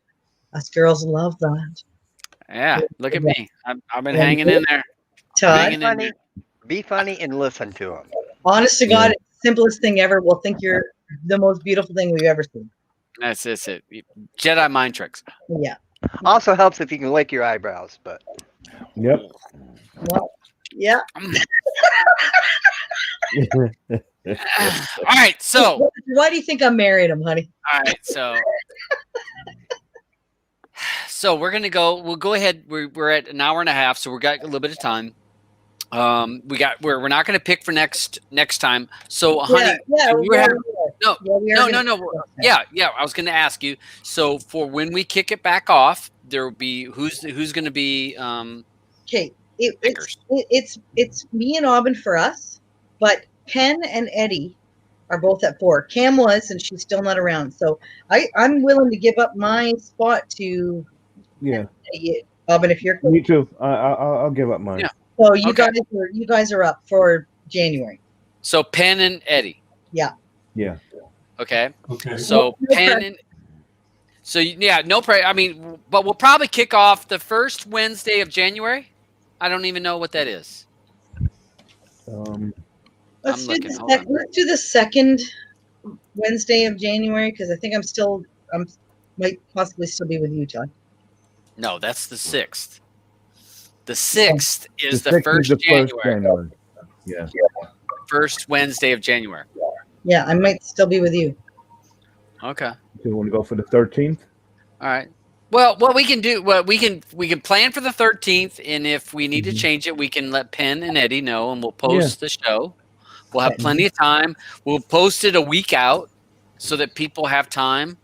Us girls love that. Yeah, look at me. I've been hanging in there. Todd, Be funny and listen to them. Honest to God, it's the simplest thing ever. We'll think you're the most beautiful thing we've ever seen. That's it. Jedi mind tricks. Yeah. Also helps if you can lick your eyebrows, but. Yep. Well, yeah. All right, so why do you think I married him, honey? All right, so we're gonna go. We'll go ahead. We're at an hour and a half, so we've got a little bit of time. We're not gonna pick for next time. So, honey, no. Yeah. I was gonna ask you. So for when we kick it back off, there will be who's gonna be. Okay, it's me and Aubin for us, but Ken and Eddie are both at 4. Cam was, and she's still not around. So I'm willing to give up my spot to. Yeah. Aubin, if you're. Me too. I'll give up mine. Yeah. So you guys are up for January. So Penn and Eddie. Yeah. Yeah. Okay. Okay. So Penn and. So yeah, no prayer. I mean, but we'll probably kick off the first Wednesday of January. I don't even know what that is. Let's do the second Wednesday of January because I think I might possibly still be with you, John. No, that's the 6th. The 6th is the first January. Yeah. First Wednesday of January. Yeah, I might still be with you. Okay. Do you want to go for the 13th? All right. Well, what we can do, we can plan for the 13th, and if we need to change it, we can let Penn and Eddie know, and we'll post the show. We'll have plenty of time. We'll post it a week out so that people have time.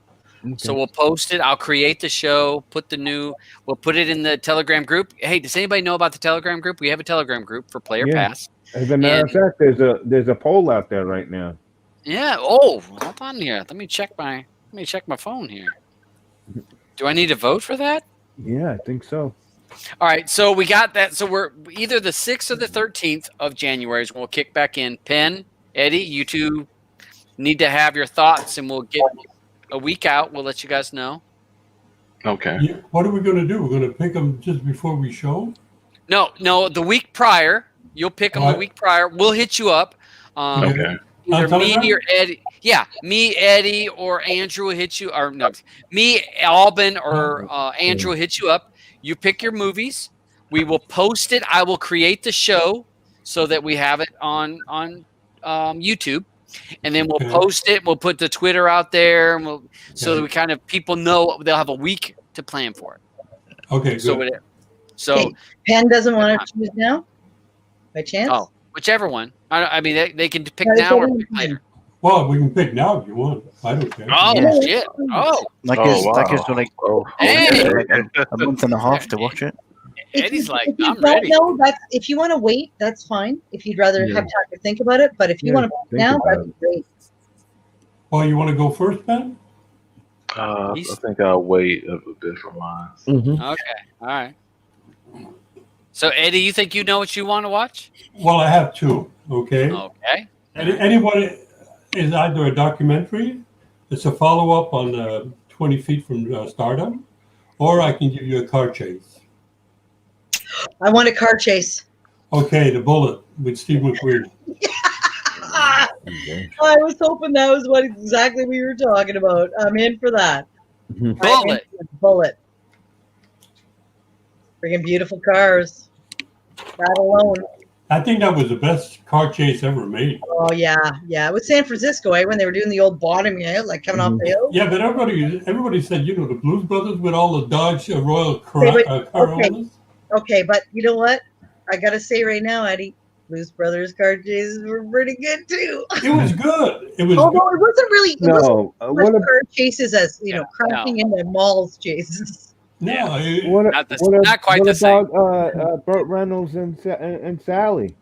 Okay. So we'll post it. I'll create the show, we'll put it in the Telegram group. Hey, does anybody know about the Telegram group? We have a Telegram group for Player Pass. As a matter of fact, there's a poll out there right now. Yeah. Oh, hold on here. Let me check my phone here. Do I need to vote for that? Yeah, I think so. All right, so we got that. So we're either the 6th or the 13th of January. We'll kick back in. Penn, Eddie, you two need to have your thoughts, and we'll get a week out. We'll let you guys know. Okay. What are we going to do? We're going to pick them just before we show? No, the week prior. You'll pick them the week prior. We'll hit you up. Okay. Either me or Eddie. Yeah, me, Eddie, or Andrew will hit you. Or no, me, Aubin, or Andrew will hit you up. You pick your movies. We will post it. I will create the show so that we have it on YouTube, and then we'll post it. We'll put the Twitter out there, and so that we kind of people know they'll have a week to plan for it. Okay. Good. So Penn doesn't want to choose now, by chance. Oh, whichever one. I mean, they can pick now or pick later. Well, we can pick now if you want. I don't care. Oh, shit. Oh. That gives me like a month and a half to watch it. Eddie's like, I'm ready. If you want to wait, that's fine. If you'd rather have time to think about it. But if you want to pick now, that'd be great. Well, you want to go first, Ben? I think I'll wait a bit for mine. Okay. All right. So, Eddie, you think you know what you want to watch? Well, I have 2. Okay. Okay. Anyone is either a documentary, it's a follow-up on 20 Feet from Stardom, or I can give you a car chase. I want a car chase. Okay, The Bullet with Steve McQueen. I was hoping that was what exactly we were talking about. I'm in for that. Bullet. Freaking beautiful cars. That alone. I think that was the best car chase ever made. Oh yeah, yeah. With San Francisco, when they were doing the old bottom hill, like coming off the hill. Yeah, but everybody said, the Blues Brothers with all the Dodge Royal Corollas. Okay, but you know what? I gotta say right now, Eddie, Blues Brothers car chases were pretty good too. It was good. It was. Although it wasn't really. It No, wasn't car chases as crashing into malls chases. No, not quite the same. Burt Reynolds and Sally?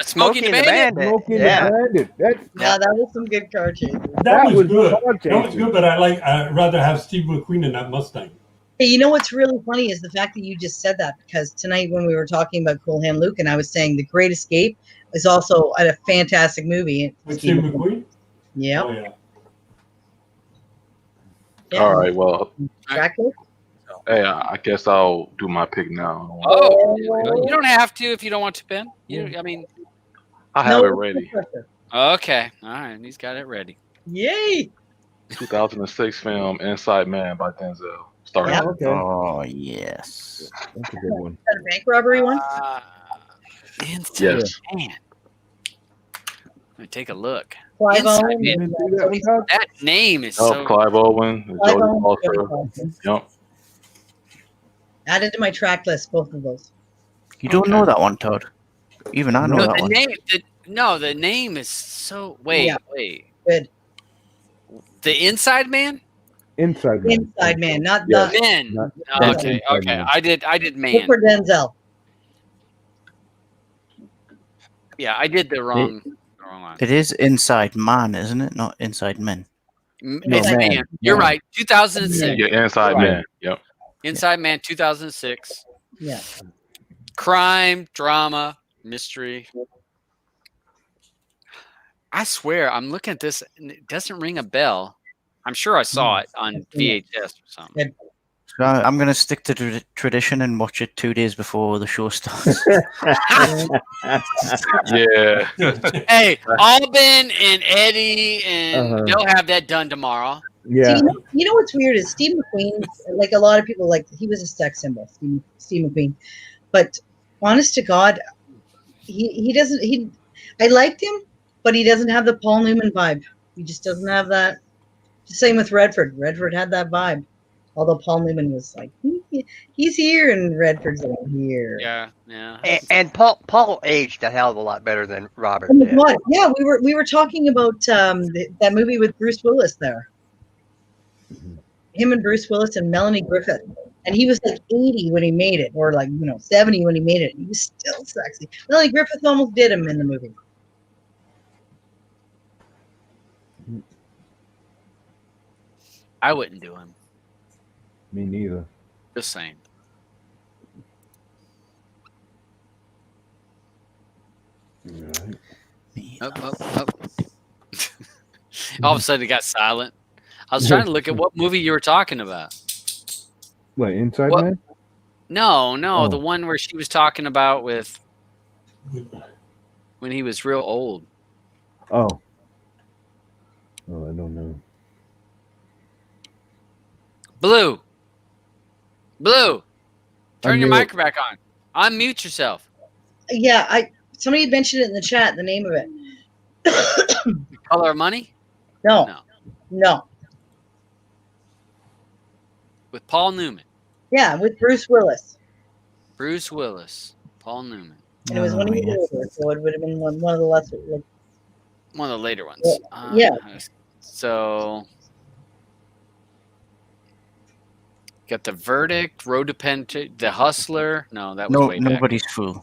Smokey the Bandit. Smokey the Bandit. That was some good car chases. That was good. That was good, but I'd rather have Steve McQueen in that Mustang. Hey, you know what's really funny is the fact that you just said that, because tonight when we were talking about Cool Hand Luke and I was saying The Great Escape is also a fantastic movie. With Steve McQueen? Yep. Oh, yeah. All right, well, Dracula? hey, I guess I'll do my pick now. Oh, you don't have to if you don't want to, Ben. I mean, I have it ready. Okay, all right, he's got it ready. Yay! 2006 film Inside Man by Denzel. Starring. Yeah. Okay. Oh yes, that's a good one. Is that a bank robbery one? Yes. Man. Let me take a look. Clive Owen. That name is so. Clive Owen, Jodie Foster. Yep. Added to my track list, both of those. You don't know that one, Todd. Even I know that one. The name is so. Wait. Good. The Inside Man. Inside Man. Inside Man, not Men. Okay. Okay. I did Man. For Denzel. Yeah, I did the wrong one. It is Inside Man, isn't it? Not Inside Men. It's Man. You're right. 2006. Yeah, Inside Man. Yep. Inside Man, 2006. Yeah. Crime, drama, mystery. I swear, I'm looking at this, and it doesn't ring a bell. I'm sure I saw it on VHS or something. So I'm going to stick to tradition and watch it 2 days before the show starts. Yeah. Hey, Alban and Eddie, and they'll have that done tomorrow. Yeah. See, you know what's weird is Steve McQueen, like a lot of people, like he was a sex symbol, Steve McQueen. But honest to God, he doesn't. I liked him, but he doesn't have the Paul Newman vibe. He just doesn't have that. Same with Redford. Redford had that vibe. Although Paul Newman was like, he's here, and Redford's like, here. Yeah. And Paul aged a hell of a lot better than Robert Oh my did. God. Yeah, we were talking about that movie with Bruce Willis there. Him and Bruce Willis and Melanie Griffith. And he was like 80 when he made it, or like 70 when he made it. He was still sexy. Melanie Griffith almost did him in the movie. I wouldn't do him. Me neither. Just saying. Right. Oh. All of a sudden, it got silent. I was trying to look at what movie you were talking about. What, Inside Man? No, the one where she was talking about with when he was real old. Oh, I don't know. Blue. Turn your Unmute. mic back on. Unmute yourself. Yeah, somebody had mentioned it in the chat, the name of it. Color of Money? No. With Paul Newman. Yeah, with Bruce Willis. Paul Newman. And it was when he was older, so it would have been one of the lesser. Like, one of the later ones. Yeah. So, got The Verdict, Road to Penn, The Hustler. No, that was way back. Nobody's Fool.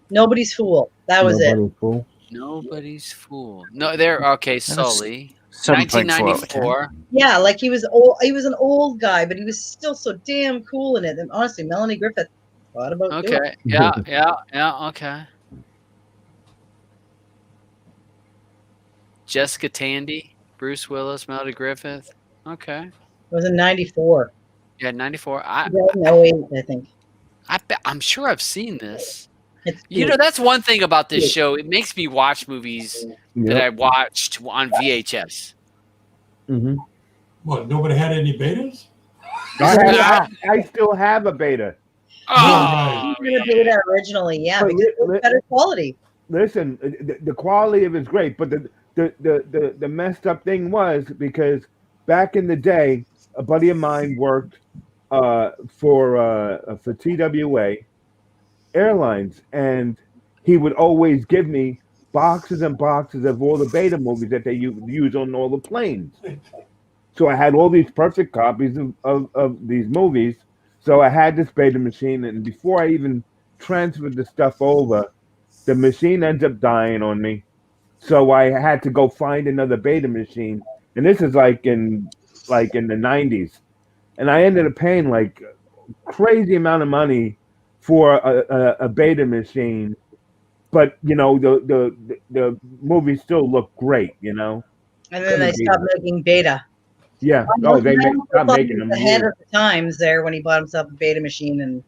Nobody's Fool. That was Nobody's Fool. Nobody's Fool. No, there. Okay, Sully. 1994. Yeah, like he was old. He was an old guy, but he was still so damn cool in it. And honestly, Melanie Griffith thought about doing Okay. it. Yeah. Okay. Jessica Tandy, Bruce Willis, Melody Griffith. Okay. It was in '94. Yeah, 94. 2008, I think. I'm sure I've seen this. It's That's one thing about this show. It makes me watch movies that I watched on VHS. Mm-hmm. What? Nobody had any betas? I still have a beta. Oh, He was doing that originally, yeah, But because it was better quality. Listen, the quality of it is great, but the messed up thing was because back in the day, a buddy of mine worked for TWA Airlines, and he would always give me boxes and boxes of all the beta movies that they use on all the planes. So I had all these perfect copies of these movies. So I had this beta machine, and before I even transferred the stuff over, the machine ends up dying on me. So I had to go find another beta machine. And this is like in the 90s. And I ended up paying like crazy amount of money for a beta machine. But the movies still look great, And then they stopped making beta. Yeah. Oh, They stopped making he them. was ahead of the times there when he bought himself a beta machine, and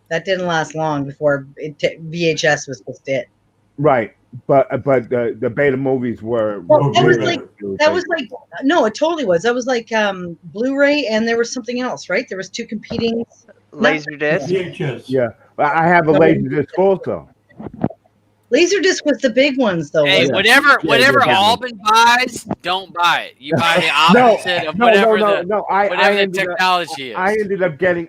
that didn't last long before VHS was just it. Right. But the beta movies were. Well, that was like no, it totally was. That was like Blu-ray, and there was something else, right? There was two competing Laserdisc. VHS. Yeah, I have a Laserdisc also. Laserdisc was the big ones, though. Hey, wasn't whatever yeah. Albin buys, don't buy it. You buy the opposite of whatever the technology is. I ended up getting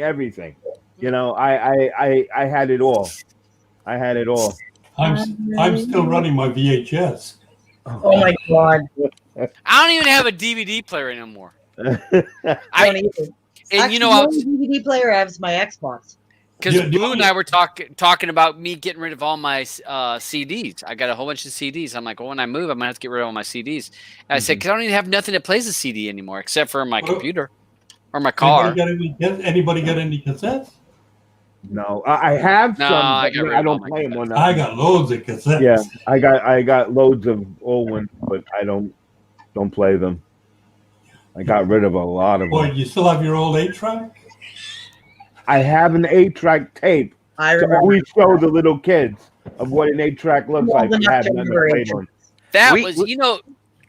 everything. I had it all. I'm still running my VHS. Oh my god! I don't even have a DVD player anymore. I don't either. And actually, the only DVD player I have is my Xbox. Because Blue and I were talking about me getting rid of all my CDs. I got a whole bunch of CDs. I'm like, well, when I move, I'm going to have to get rid of all my CDs. And I said, because I don't even have nothing that plays a CD anymore except for my computer or my car. Anybody got any cassettes? No, I have some. I don't play them on that. I got loads of cassettes. Yeah, I got loads of old ones, but I don't play them. I got rid of a lot of them. Boy, you still have your old 8-track? I have an 8-track tape. I remember. We show the little kids of what an 8-track looks like. That was,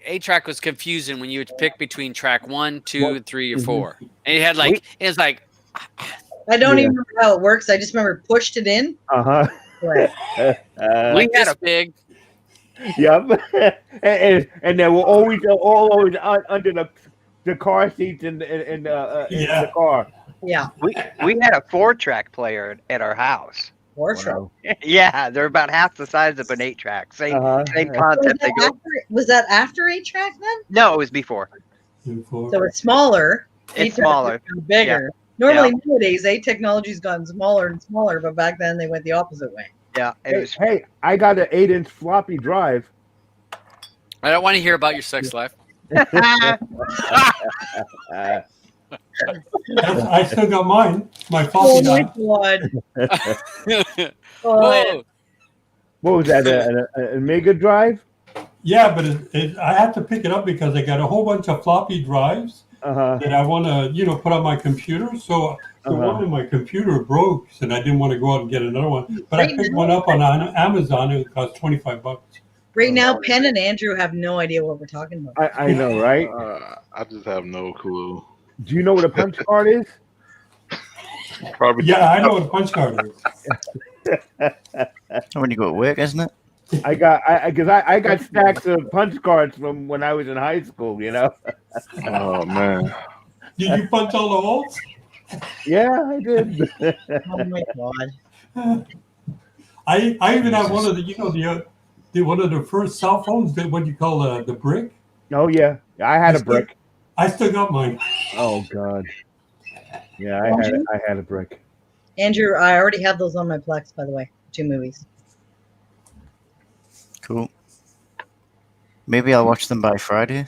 8-track was confusing when you would pick between track 1, 2, 3, or 4. And it had it's like. I don't even remember how it works. I just remember pushed it in. Like this big. Yep. and they were always under the car seats in the car. Yeah. We had a 4-track player at our house. 4-track. Yeah, they're about half the size of an 8-track. Same concept. Was that after 8-track then? No, it was before. So it's smaller. It's smaller. Bigger. Yeah. Normally nowadays, technology's gotten smaller and smaller, but back then they went the opposite way. Yeah. Hey, I got an 8-inch floppy drive. I don't want to hear about your sex life. I still got mine. My floppy drive. Oh. What was that? A Mega Drive? Yeah, but I had to pick it up because I got a whole bunch of floppy drives that I want to, put on my computer. So the one in my computer broke, and I didn't want to go out and get another one. But I picked one up on Amazon. It cost $25. Right now, Penn and Andrew have no idea what we're talking about. I know, right? I just have no clue. Do you know what a punch card is? Probably. Yeah, I know what a punch card is. When you go to work, isn't it? I got stacks of punch cards from when I was in high school. Oh man. Did you punch all the holes? Yeah, I did. Oh my god. I even have one of the one of the first cell phones. What you call the brick? Oh yeah, I had a brick. I still got mine. Oh god. Yeah, I had a brick. Andrew, I already have those on my Plex, by the way. 2 movies. Cool. Maybe I'll watch them by Friday.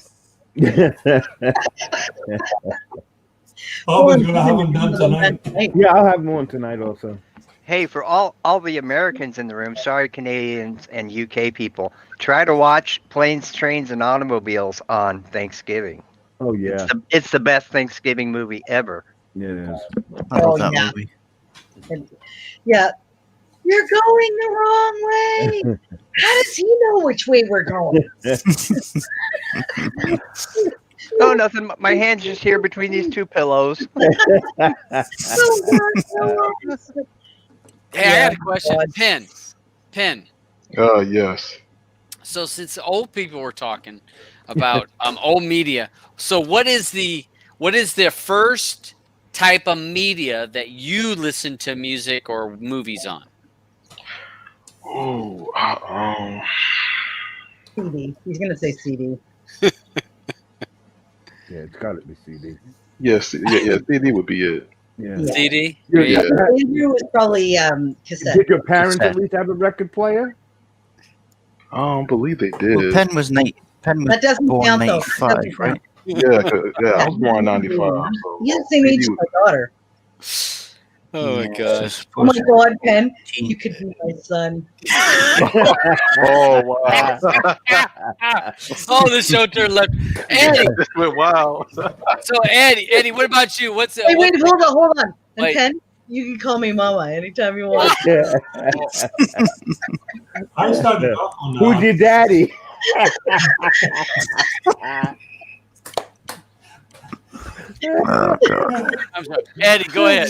Oh, we're gonna have them done tonight. Yeah, I'll have one tonight also. Hey, for all the Americans in the room, sorry Canadians and UK people, try to watch Planes, Trains, and Automobiles on Thanksgiving. Oh yeah, it's the best Thanksgiving movie ever. It is. I love that movie. Yeah. You're going the wrong way. How does he know which way we're going? Oh, nothing. My hand's just here between these two pillows. Hey, I got a question. Pen. Yes. So since old people were talking about old media, so what is the first type of media that you listen to music or movies on? Oh, CD. He's gonna say CD. Yeah, it's got to be CD. yes, yeah. CD would be it. Yeah. CD? Yeah. Yeah. Andrew was probably cassette. Did your parents Cassette. at least have a record player? I don't believe they Well, did. Penn was That doesn't born count though. That 95, doesn't right? count. Yeah, I was born in '95. So He's the same age as my daughter. Oh my Yeah, gosh. Oh my God, Pen, teen- you could be my son. Oh wow! Oh, the show turned left. Eddie. This went wild. So Eddie, what about you? What's it? Hey, wait, hold on. And Wait. Pen, you can call me Mama anytime you want. Yeah. I started off on Who's your daddy? Oh, God. I'm sorry. Eddie, go ahead.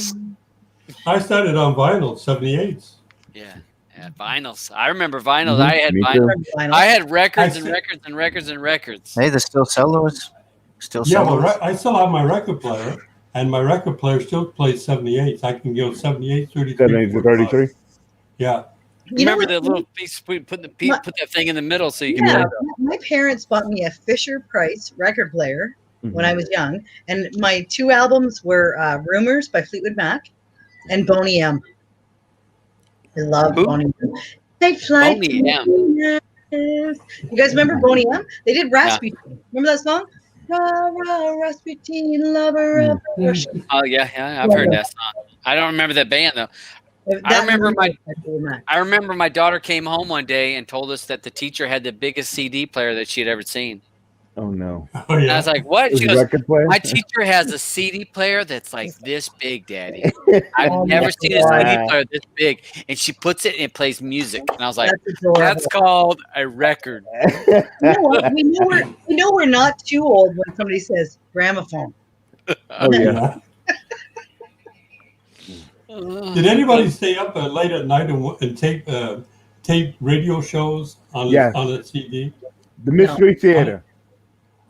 I started on vinyl, 78s. Yeah, vinyls. I remember vinyls. Mhm, I had me vinyls. too. I had records and I see. records and records and records. Hey, they still sell those? Still Yeah, sell well, those? I still have my record player, and my record player still plays 78s. I can go 78, 33, 70 to 33. Yeah. You know Remember what? that little piece? Put that thing in the middle so you can. Yeah, my parents bought me a Fisher Price record player when I was young, and my two albums were "Rumors" by Fleetwood Mac and Boney M. I love Who? Boney M. Take flight. Boney M. You guys remember Boney M? They did Rasputin. Remember that song? Rah, rah, Rasputin, lover of Russia. Oh yeah, I've heard that song. I don't remember that band though. I remember my daughter came home one day and told us that the teacher had the biggest CD player that she had ever seen. Oh no! Oh, And I yeah. was like, "What?" Is She it goes, record player? "My teacher has a CD player that's like this big, Daddy. I've Oh, never my seen a CD God. player this big." And she puts it and it plays music. And I was like, That's adorable. "That's called a record." You know what? We know we're not too old when somebody says gramophone. Oh yeah. Did anybody stay up late at night and tape radio shows on Yes. on a CD? The Mystery Theater.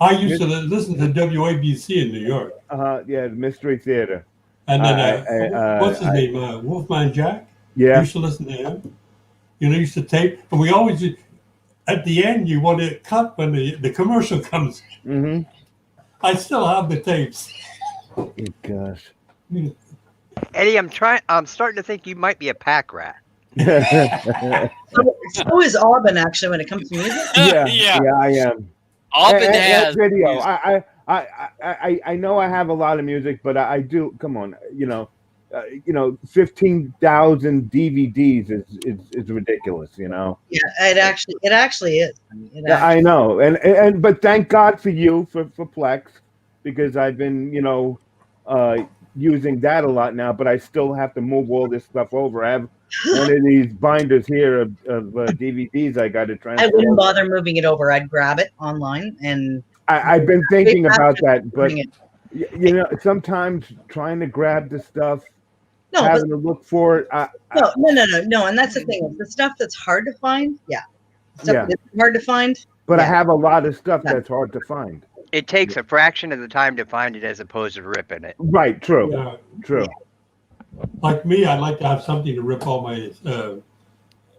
I used to listen to WABC in New York, Yeah, the Mystery Theater. and then what's his name? Wolfman Jack. I Yeah. used to listen to him. You know, used to tape, and we always at the end you want to cut when the commercial comes. Mm-hmm. I still have the tapes. Oh, gosh. Eddie, I'm starting to think you might be a pack rat. So is Auburn actually when it comes to music. yeah, Yeah. I am. Auburn And has video. music. I know I have a lot of music, but I do. Come on, 15,000 DVDs is ridiculous. Yeah, it actually is. I mean, Yeah, I know, and but thank God for you for Plex, because I've been using that a lot now, but I still have to move all this stuff over. I have one of these binders here of DVDs I got to transfer. I wouldn't bother moving it over. I'd grab it online and I've been thinking about that, but bring it. sometimes trying to grab the stuff, No, having to look for it. no, and that's the thing. The stuff that's hard to find, stuff that's hard to find. But I Yeah. have a lot of stuff that's hard to find. It takes a fraction of the time to find it as opposed to ripping it. Right, true, Yeah. true. Like me, I'd like to have something to rip all my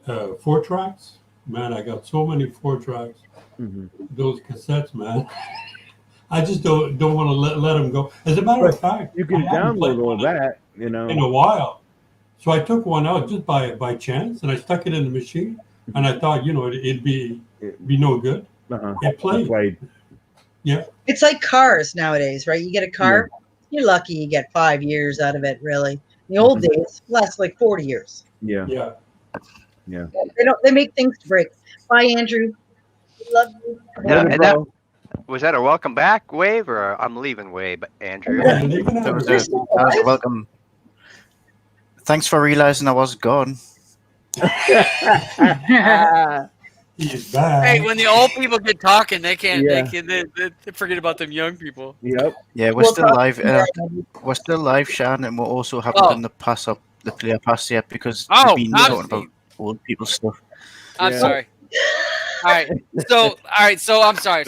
4-tracks. Man, I got so many 4-tracks. Mm-hmm. Those cassettes, man. I just don't want to let them go. As a matter of fact, You can I haven't played download all one that, in a while. So I took one out just by chance, and I stuck it in the machine. And I thought, it'd be no good. Uh-huh. It played. Yeah. It's like cars nowadays, right? You get a car, you're lucky you get 5 years out of it, really. In the old days, it lasts like 40 years. Yeah. Yeah. They make things to break. Bye, Andrew. Love you. Yeah, Later, and that- bro. Was that a welcome back wave or a I'm leaving wave, Andrew? Yeah, and even That was have- a welcome. Thanks for realizing I was gone. He's back. Hey, when the old people get talking, they can't. Yeah. They forget about them young people. Yep. Yeah, we're We'll still talk live. tomorrow. We're still live, Shan, and we also haven't done the player pass yet because Oh, we've been I'm- talking about old people stuff. I'm Yeah. sorry. All right. So I'm sorry.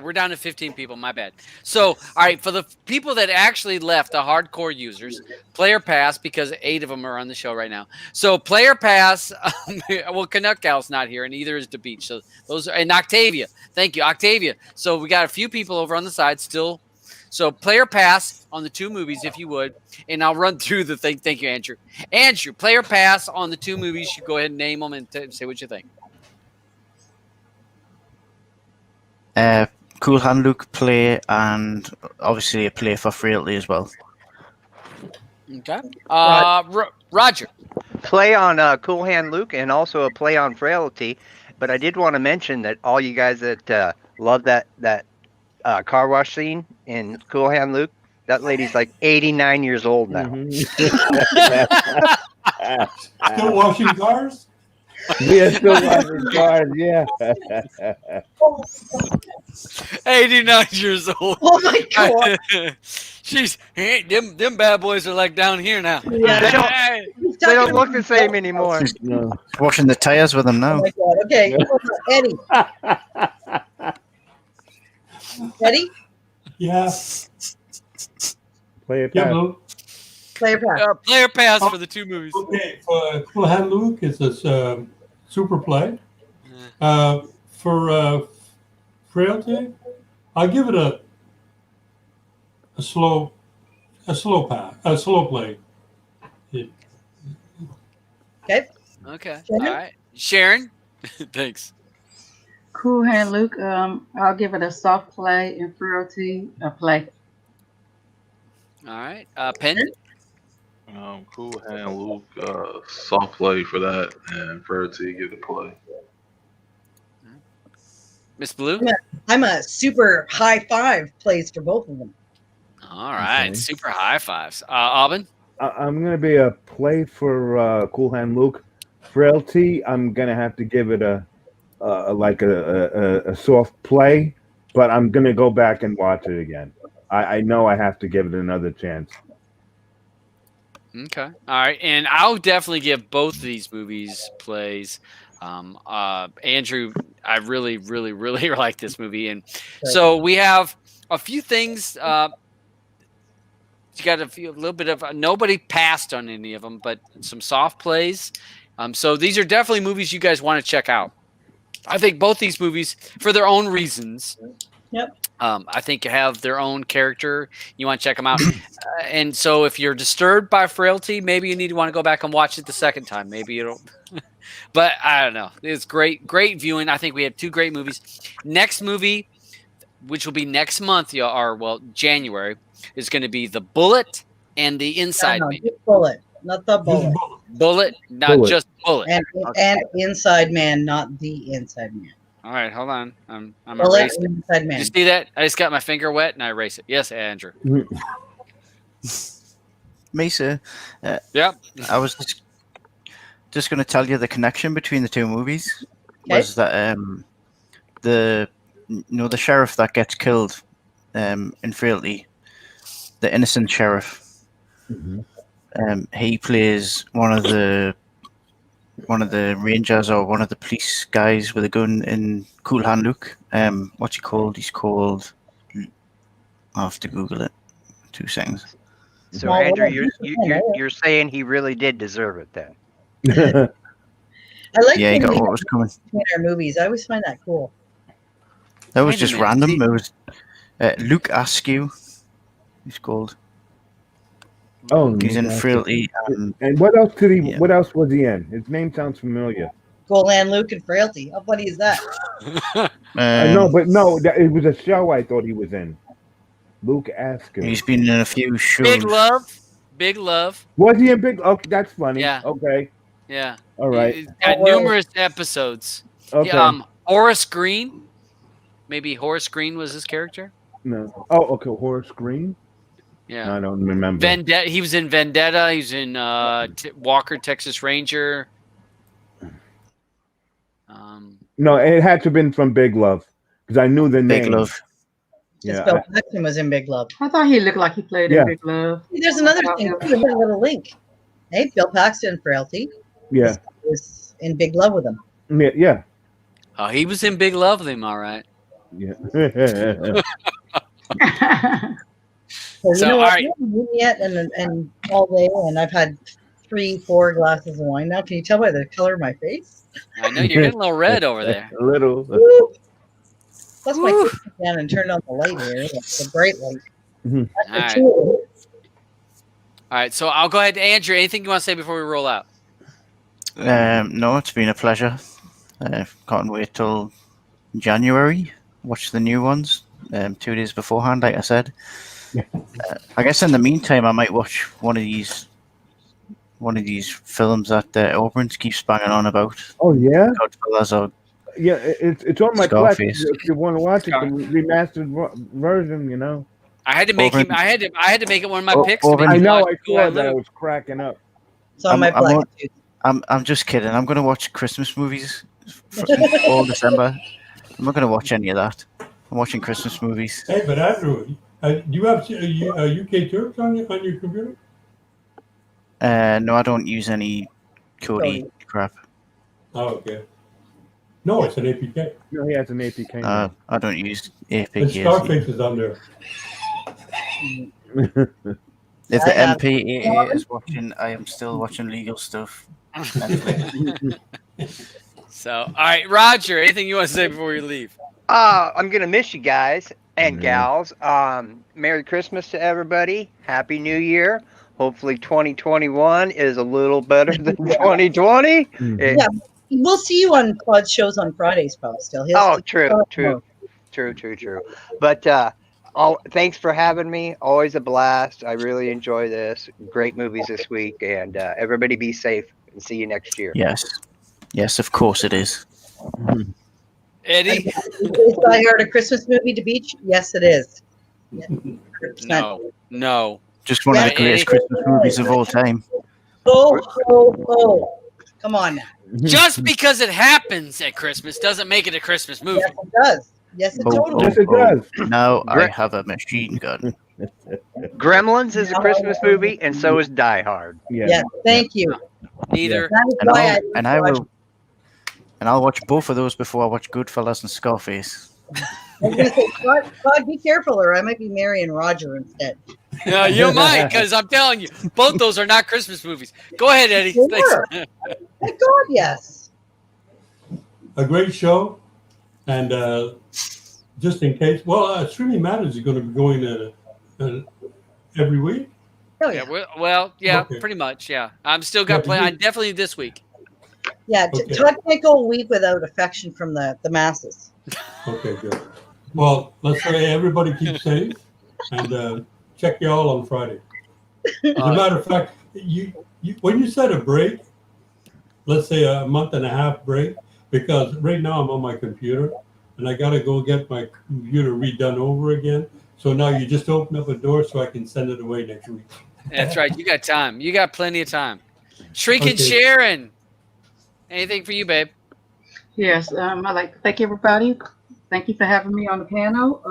We're down to 15 people. My bad. So, all right, for the people that actually left, the hardcore users, player pass, because 8 of them are on the show right now. So player pass. Well, Canuck Gal's not here, and neither is the beach. So those are, and Octavia. Thank you, Octavia. So we got a few people over on the side still. So player pass on the 2 movies, if you would, and I'll run through the thing. Thank you, Andrew. Andrew, player pass on the 2 movies. You go ahead and name them and say what you think. Cool Hand Luke play, and obviously a play for Frailty as well. Okay. Roger. Play on Cool Hand Luke and also a play on Frailty. But I did want to mention that all you guys that love that car wash scene in Cool Hand Luke, that lady's like 89 years old now. Still washing cars? Yeah, still watching cars. Yeah. 89 years old. Oh my god! She's them bad boys are like down here now. Yeah. They don't look the same anymore. No. Washing the tires with them Oh now. my god! Okay, Eddie. Eddie, Yeah. Play it Yeah, back. Luke. player pass. Player pass for the 2 movies. Okay, for Cool Hand Luke, it's a super play. For Frailty, I'll give it a slow pass, a slow play. Okay. Okay. Sharon? All right. Sharon. Thanks. Cool Hand Luke, I'll give it a soft play, and Frailty a play. All right. Penn. Cool Hand Luke, soft play for that, and Frailty give the play. Miss Blue. Yeah. I'm a super high 5 plays for both of them. All right. Okay. Super high fives. Aubin. I'm gonna be a play for Cool Hand Luke. Frailty, I'm gonna have to give it a soft play, but I'm gonna go back and watch it again. I know I have to give it another chance. Okay. All right. And I'll definitely give both of these movies plays. Andrew, I really, really, really like this movie. And so we have a few things. You got a little bit of nobody passed on any of them, but some soft plays. So these are definitely movies you guys want to check out. I think both these movies, for their own reasons, Yep. I think have their own character. You want to check them out. And so if you're disturbed by Frailty, maybe you need to want to go back and watch it the second time. Maybe you don't. But I don't know. It's great viewing. I think we have 2 great movies. Next movie, which will be next month, January, is going to be The Bullet and The Inside No, Man. just Bullet, not the bullet. Bullet, not Bullet. just Bullet. And Inside Man, not the Inside Man. All right, hold on. I'm Bullet erasing. and Inside Did Man. you see that? I just got my finger wet and I erase it. Yes, Andrew. Mesa, Yep. I was just going to tell you the connection between the 2 movies Okay. was that the sheriff that gets killed in Frailty, the innocent sheriff, he plays one of the rangers or one of the police guys with a gun in Cool Hand Luke. What's he called? He's called. I'll have to Google it. 2 seconds. So Andrew, you're saying he really did deserve it then? I like Yeah, he when got we what was coming. in our movies. I always find that cool. That was Wait a just minute. random. It was Luke Askew. He's called. Oh, He's in yeah. Frailty. And what else did he? Yeah. What else was he in? His name sounds familiar. Cool Hand Luke and Frailty. How funny is that? No, but no, it was a show I thought he was in. Luke Askew. He's been in a few shows. Big Love. Was he in Big? Okay, that's funny. Yeah. Okay. Yeah. All right. He's got numerous episodes. Okay. Yeah, Horace Green. Maybe Horace Green was his character. No. Oh, okay. Horace Green. Yeah. I don't remember. Vendetta. He was in Vendetta. He was in Walker, Texas Ranger. No, it had to have been from Big Love because I knew the Big name. Love. Because Yeah, Bill Paxton was in Big Love. I thought he looked like he played Yeah. in Big Love. See, there's another thing. Here's a little link. Hey, Bill Paxton, Frailty. yeah, Was in Big Love with him. yeah. Oh, he was in Big Love with him, all right. Yeah. So, So, you know all what? right. I haven't eaten yet and all day, and I've had 3-4 glasses of wine now. Can you tell by the color of my face? I know you're getting a little red over there. A little. Woo! Plus, my Woo. kids went down and turned on the light here, the bright light. Mhm. That's All the right. tool. All right, so I'll go ahead. Andrew, anything you want to say before we roll out? No, it's been a pleasure. Can't wait till January. Watch the new ones 2 days beforehand, like I said. I guess in the meantime, I might watch one of these films that Oberyn's keeps banging on about. Oh yeah, Goodfellas or yeah. It's on my Scarface. collection. If you want to watch it, the remastered version, you know. I had to make him. I had to make it one of my picks. To Oberyn- make I him know. watch I Who saw that. I Live. was cracking up. It's on my I'm black. on- I'm just kidding. I'm going to watch Christmas movies for all December. I'm not going to watch any of that. I'm watching Christmas movies. Hey, but Andrew, do you have UK Turks on your computer? No, I don't use any Cody crap. Oh, okay. No, it's an APK. No, he has an APK. I don't use And APKs. Scarface is on there. If I the have- MPAA is watching, I am still watching legal stuff. So, all right, Roger, anything you want to say before we leave? I'm gonna miss you guys and Yeah. gals. Merry Christmas to everybody. Happy New Year. Hopefully 2021 is a little better than 2020. Yeah, we'll see you on Claude's shows on Fridays, probably still. True. But thanks for having me. Always a blast. I really enjoy this. Great movies this week, and everybody be safe and see you next year. Yes, of course it is. Eddie? Is Die Hard a Christmas movie to beach? Yes, it is. Yeah, 100%. No. Just one of the Yeah, greatest Christmas movies of all time. Oh. Come on now. Just because it happens at Christmas doesn't make it a Christmas movie. Yes, it does. Yes, it totally Yes, it does. Now I have a machine gun. Gremlins is a Christmas movie, and so is Die Hard. Yes, thank you. Neither. That is And why I'll watch both of those before I watch Goodfellas and Scarface. I was gonna say, God, be careful, or I might be marrying Roger instead. Yeah, you might, because I'm telling you, both those are not Christmas movies. Go ahead, Eddie. Sure. Thanks. Thank God, yes. A great show, and just in case, Streaming Matters is going to be going every week. Oh, Yeah, yeah. well, yeah, Okay. pretty much, yeah. I'm still got Yeah, play. you- I definitely this week. Yeah, Okay. Todd can't go a week without affection from the masses. Okay, good. Well, let's say everybody keep safe, and check y'all on Friday. As a matter of fact, you when you set a break, let's say a month and a half break, because right now I'm on my computer and I gotta go get my computer redone over again. So now you just open up a door so I can send it away next week. That's right. You got time. You got plenty of time. Shrinking Okay. Sharon. Anything for you, babe? Yes, I'd like to thank everybody. Thank you for having me on the panel.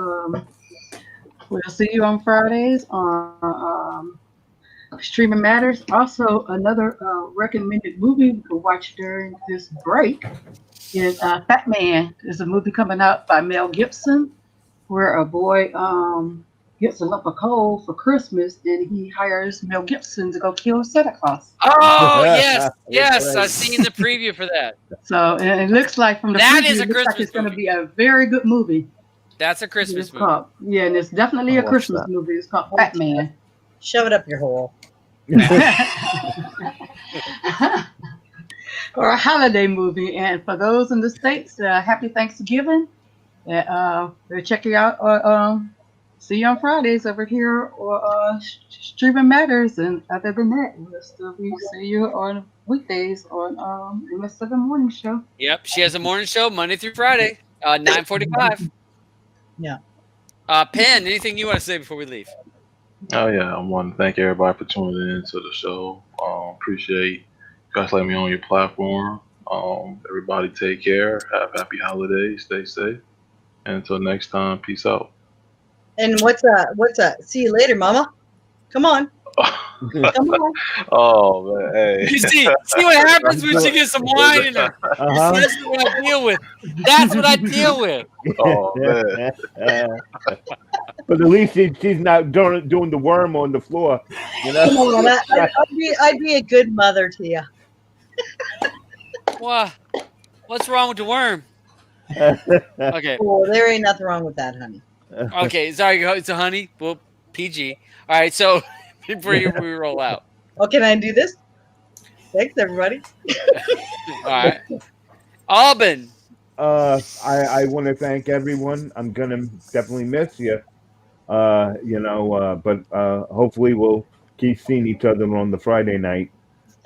We'll see you on Fridays on Streaming Matters. Also, another recommended movie we could watch during this break is Fat Man. There's a movie coming out by Mel Gibson where a boy gets a lump of coal for Christmas and he hires Mel Gibson to go kill Santa Claus. Oh, yes. Yes. That's I've right. seen the preview for that. So and it looks like from the That preview, is a it looks like Christmas it's going to movie. be a very good movie. That's a Christmas It's movie. called, yeah, and it's definitely I'll a watch Christmas that. movie. It's called Fat Man. Shove it up your hole. Or a holiday movie. And for those in the States, happy Thanksgiving. We'll check you out. See you on Fridays over here or Streaming Matters. And other than that, we'll still be see you on weekdays on MS7 Morning Show. Yep. She has a morning show Monday through Friday, 9:45. Yeah. Penn, anything you want to say before we leave? Oh yeah, I want to thank everybody for tuning in to the show. Appreciate you guys letting me on your platform. Everybody take care. Have happy holidays. Stay safe. And until next time, peace out. And what's a see you later, mama? Come on. Come on. Oh man, hey. You see what happens when she gets some wine in her. Uh-huh. That's what I deal with. That's what I deal with. Oh man. But at least she's not doing the worm on the floor. You know? Come on, I'd be a good mother to you. What? What's wrong with the worm? Okay. Oh, there ain't nothing wrong with that, honey. Okay. Sorry, it's a honey. Well, PG. All right. So before we roll out. Oh, can I do this? Thanks, everybody. All right. Alban. I want to thank everyone. I'm gonna definitely miss you. But hopefully we'll keep seeing each other on the Friday night.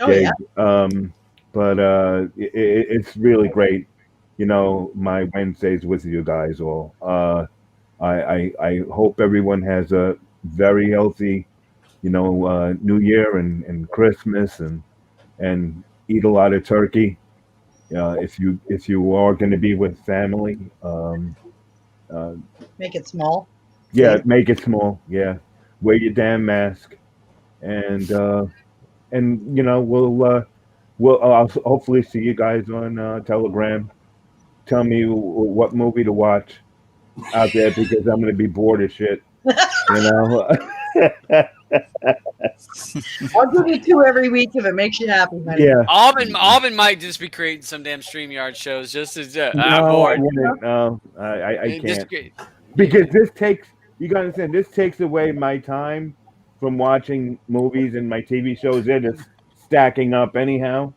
Oh gig. yeah. But it's really great. My Wednesdays with you guys all. I hope everyone has a very healthy, New Year and Christmas and eat a lot of turkey. If you are going to be with family, Make it small. yeah, make it small. Yeah, wear your damn mask, and I'll hopefully see you guys on Telegram. Tell me what movie to watch out there because I'm going to be bored as shit. I'll give you 2 every week if it makes you happy, honey. Yeah. Alban might just be creating some damn StreamYard shows just as I'm No, bored. I wouldn't. No, I Just can't. Because you got to understand, this takes away my time from watching movies and my TV shows. They're just stacking up anyhow.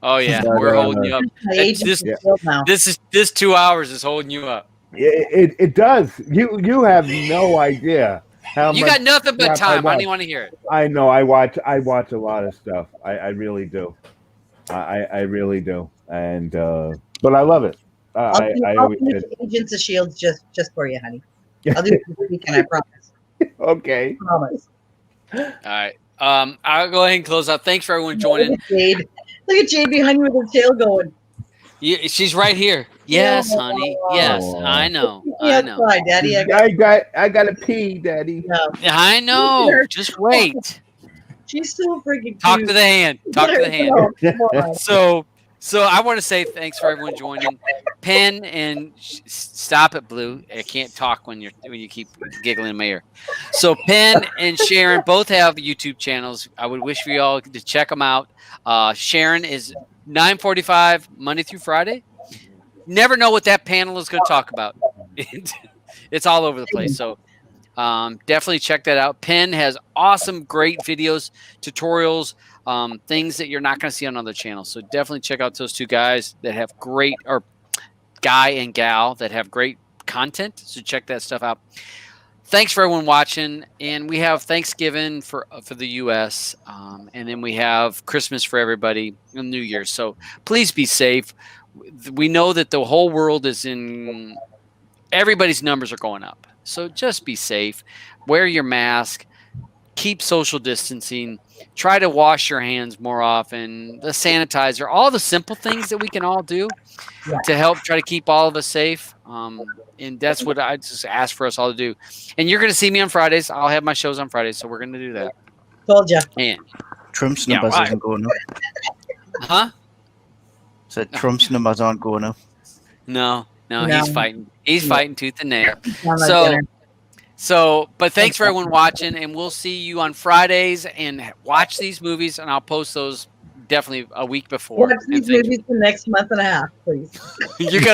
Oh yeah, But, we're holding you up. My agent's Yeah. killed now. This 2 hours is holding you up. It does. You have no idea how You much got nothing but crap I time. I don't watch. even want to hear it. I know. I watch a lot of stuff. I really do. I really do. And but I love it. I I'll always do said, Agents of Shield just for you, honey. I'll do it this weekend. I promise. okay. Promise. All right. I'll go ahead and close out. Thanks for everyone joining. Look at Jade. Look at Jade behind you with her tail going. She's right here. Yes, honey. Yes, I know. I know. Outside, Daddy. I got to pee, Daddy. No. I know. Just wait. She's so freaking Talk cute. to the hand. Talk to the hand. No, come on. So I want to say thanks for everyone joining. Penn and stop it, Blue. I can't talk when you keep giggling in my ear. So Penn and Sharon both have YouTube channels. I would wish for you all to check them out. Sharon is 9:45 Monday through Friday. Never know what that panel is going to talk about. It's all over the place. So definitely check that out. Penn has awesome, great videos, tutorials, things that you're not going to see on other channels. So definitely check out those two guys that have great, or guy and gal that have great content. So check that stuff out. Thanks for everyone watching. And we have Thanksgiving for the U.S. And then we have Christmas for everybody and New Year's. So please be safe. We know that the whole world is in, everybody's numbers are going up. So just be safe. Wear your mask. Keep social distancing. Try to wash your hands more often. The sanitizer, all the simple things that we can all do to help try to keep all of us safe. And that's what I just ask for us all to do. And you're going to see me on Fridays. I'll have my shows on Fridays, so we're going to do that. Told you. And Trump's numbers right. isn't going up. Huh? So Trump's numbers aren't going up. No, No. he's fighting. He's fighting tooth and nail. Sound like dinner. But thanks for everyone watching, and we'll see you on Fridays. And watch these movies, and I'll post those definitely a week before. Watch these movies the next month and a half, please. You're gonna